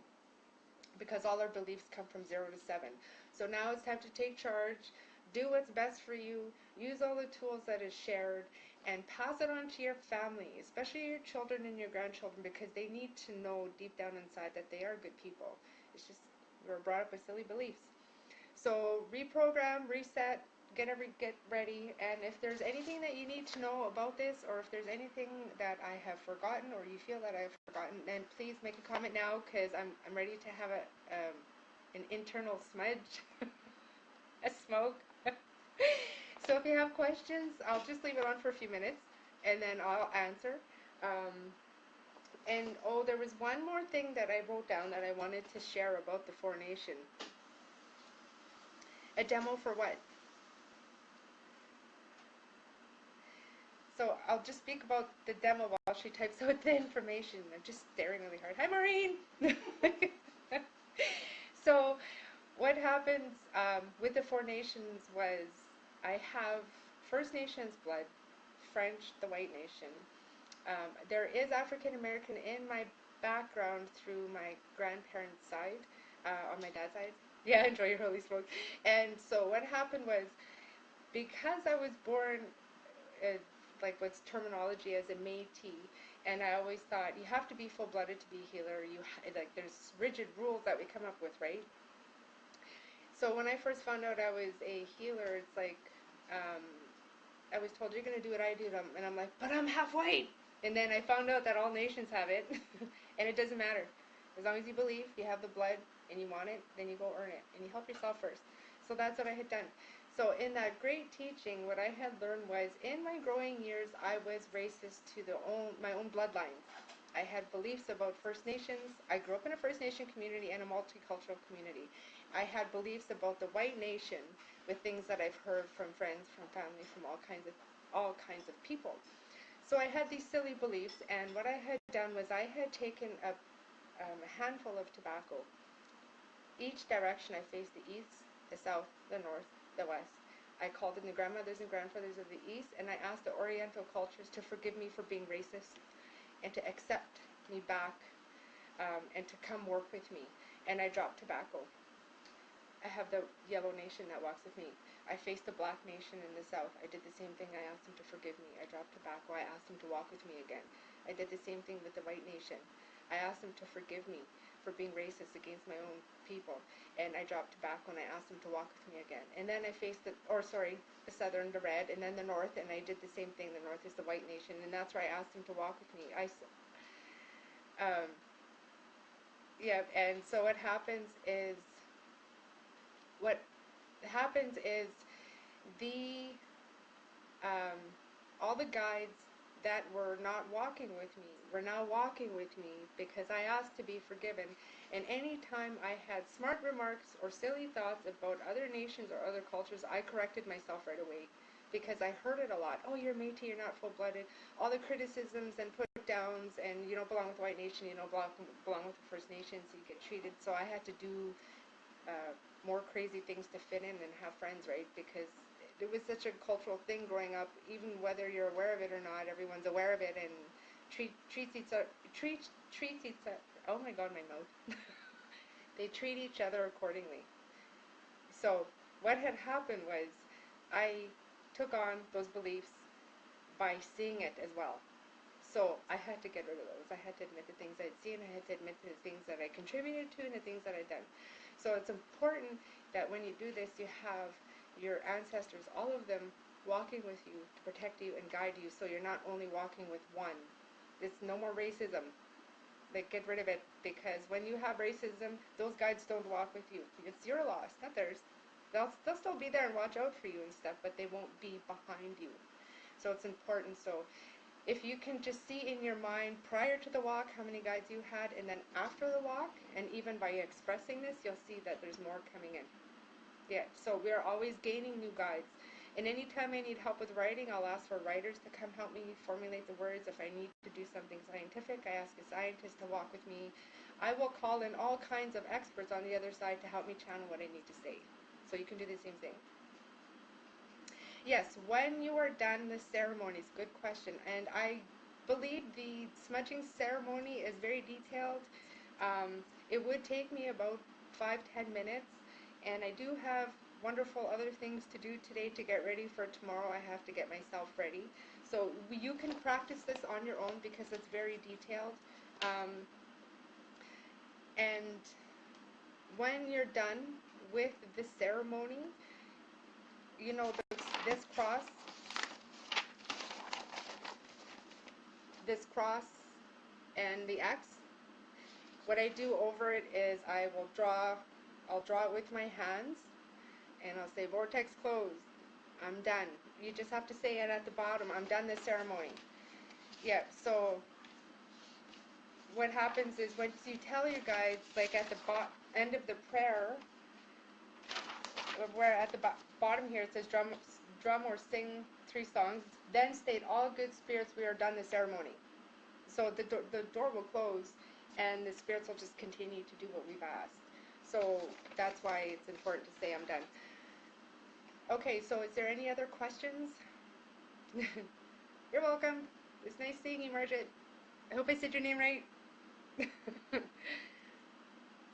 Speaker 1: because all our beliefs come from 0 to 7. So now it's time to take charge, do what's best for you, use all the tools that is shared, and pass it on to your family, especially your children and your grandchildren, because they need to know deep down inside that they are good people. It's just we were brought up with silly beliefs. So reprogram, reset, get ready, and if there's anything that you need to know about this, or if there's anything that I have forgotten or you feel that I've forgotten, then please make a comment now, because I'm ready to have an internal smudge, a smoke. So if you have questions, I'll just leave it on for a few minutes, and then I'll answer. And oh, there was one more thing that I wrote down that I wanted to share about the Four Nation. A demo for what? So I'll just speak about the demo while she types out the information. I'm just staring really hard. Hi, Maureen! So what happens with the Four Nations was I have First Nations blood, French, the White Nation. There is African American in my background through my grandparents' side, on my dad's side. Yeah, enjoy your holy smoke. And so what happened was, because I was born, like what's terminology as a Métis, and I always thought you have to be full-blooded to be a healer. Like there's rigid rules that we come up with, right? So when I first found out I was a healer, it's like I was told you're going to do what I do, and I'm like, but I'm half white. And then I found out that all nations have it, and it doesn't matter. As long as you believe, you have the blood, and you want it, then you go earn it, and you help yourself first. So that's what I had done. So in that great teaching, what I had learned was, in my growing years, I was racist to my own bloodline. I had beliefs about First Nations. I grew up in a First Nation community and a multicultural community. I had beliefs about the White Nation with things that I've heard from friends, from family, from all kinds of people. So I had these silly beliefs, and what I had done was I had taken a handful of tobacco. Each direction I faced the east, the south, the north, the west. I called in the grandmothers and grandfathers of the east, and I asked the Oriental cultures to forgive me for being racist and to accept me back, and to come work with me. And I dropped tobacco. I have the Yellow Nation that walks with me. I faced the Black Nation in the south. I did the same thing. I asked them to forgive me. I dropped tobacco. I asked them to walk with me again. I did the same thing with the White Nation. I asked them to forgive me for being racist against my own people, and I dropped tobacco, and I asked them to walk with me again. And then I faced the southern, the red, and then the north, and I did the same thing. The north is the White Nation, and that's where I asked them to walk with me. And so what happens is the all the guides that were not walking with me were now walking with me because I asked to be forgiven. And any time I had smart remarks or silly thoughts about other nations or other cultures, I corrected myself right away because I heard it a lot. Oh, you're Métis, you're not full-blooded. All the criticisms and put-downs, and you don't belong with the White Nation, you don't belong with the First Nations, so you get treated. So I had to do more crazy things to fit in and have friends, right? Because it was such a cultural thing growing up. Even whether you're aware of it or not, everyone's aware of it and treats each other. Oh my God, my mouth. They treat each other accordingly. So what had happened was I took on those beliefs by seeing it as well. So I had to get rid of those. I had to admit the things I'd seen. I had to admit the things that I contributed to and the things that I'd done. So it's important that when you do this, you have your ancestors, all of them, walking with you to protect you and guide you, so you're not only walking with one. It's no more racism. Like, get rid of it, because when you have racism, those guides don't walk with you. It's your loss, not theirs. They'll still be there and watch out for you and stuff, but they won't be behind you. So it's important. So if you can just see in your mind prior to the walk how many guides you had, and then after the walk, and even by expressing this, you'll see that there's more coming in. Yeah, so we're always gaining new guides. And anytime I need help with writing, I'll ask for writers to come help me formulate the words. If I need to do something scientific, I ask a scientist to walk with me. I will call in all kinds of experts on the other side to help me channel what I need to say. So you can do the same thing. Yes, when you are done the ceremonies, good question. And I believe the smudging ceremony is very detailed. It would take me about 5-10 minutes. And I do have wonderful other things to do today to get ready for tomorrow. I have to get myself ready. So you can practice this on your own because it's very detailed. And when you're done with the ceremony, you know, this cross and the X, what I do over it is I'll draw it with my hands, and I'll say, vortex closed, I'm done. You just have to say it at the bottom, I'm done this ceremony. Yeah, so what happens is once you tell your guides, like at the end of the prayer, where at the bottom here it says drum or sing 3 songs, then state all good spirits we are done the ceremony. So the door will close and the spirits will just continue to do what we've asked. So that's why it's important to say I'm done. Okay, so is there any other questions? You're welcome. It's nice seeing you, Margaret. I hope I said your name right.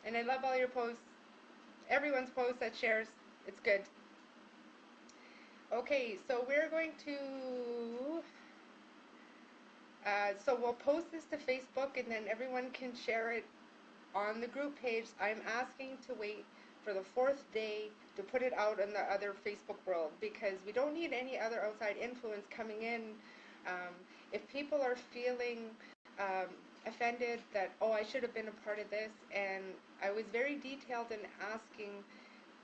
Speaker 1: And I love all your posts. Everyone's posts that shares. It's good. Okay, so we're going to... so we'll post this to Facebook and then everyone can share it on the group page. I'm asking to wait for the 4th day to put it out in the other Facebook world because we don't need any other outside influence coming in. If people are feeling offended that, oh, I should have been a part of this, and I was very detailed in asking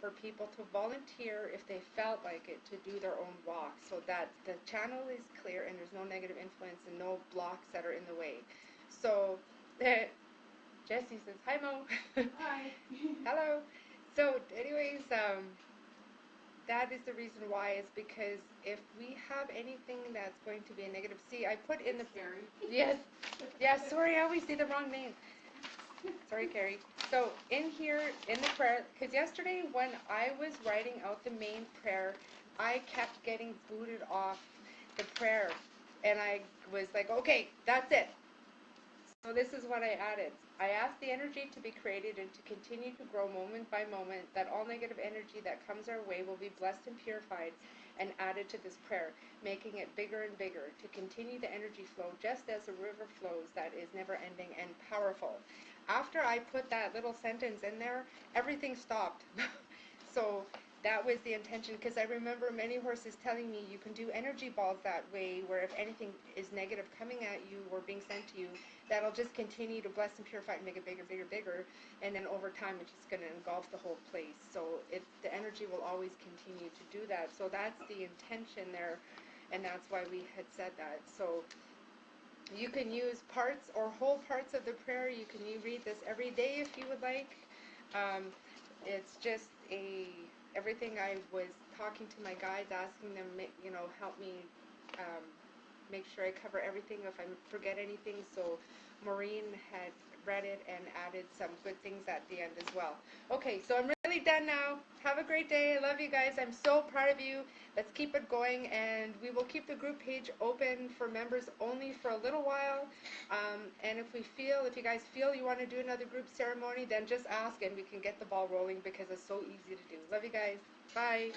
Speaker 1: for people to volunteer if they felt like it to do their own walk so that the channel is clear and there's no negative influence and no blocks that are in the way. So Jessie says, hi Mo.
Speaker 2: Hi.
Speaker 1: Hello. So anyways, that is the reason why, is because if we have anything that's going to be a negative, see, I put in the...
Speaker 2: Scary.
Speaker 1: Yes. Yeah, sorry, I always say the wrong name. Sorry, Carrie. So in here, in the prayer, because yesterday when I was writing out the main prayer, I kept getting booted off the prayer. And I was like, okay, that's it. So this is what I added. I asked the energy to be created and to continue to grow moment by moment, that all negative energy that comes our way will be blessed and purified and added to this prayer, making it bigger and bigger, to continue the energy flow just as a river flows that is never ending and powerful. After I put that little sentence in there, everything stopped. So that was the intention, because I remember many horses telling me you can do energy balls that way, where if anything is negative coming at you or being sent to you, that'll just continue to bless and purify and make it bigger, bigger, bigger, and then over time it's just going to engulf the whole place. So the energy will always continue to do that. So that's the intention there, and that's why we had said that. So you can use parts or whole parts of the prayer. You can read this every day if you would like. It's just everything I was talking to my guides, asking them, help me make sure I cover everything if I forget anything. So Maureen had read it and added some good things at the end as well. Okay, so I'm really done now. Have a great day. I love you guys. I'm so proud of you. Let's keep it going, and we will keep the group page open for members only for a little while. And if you guys feel you want to do another group ceremony, then just ask and we can get the ball rolling, because it's so easy to do. Love you guys. Bye.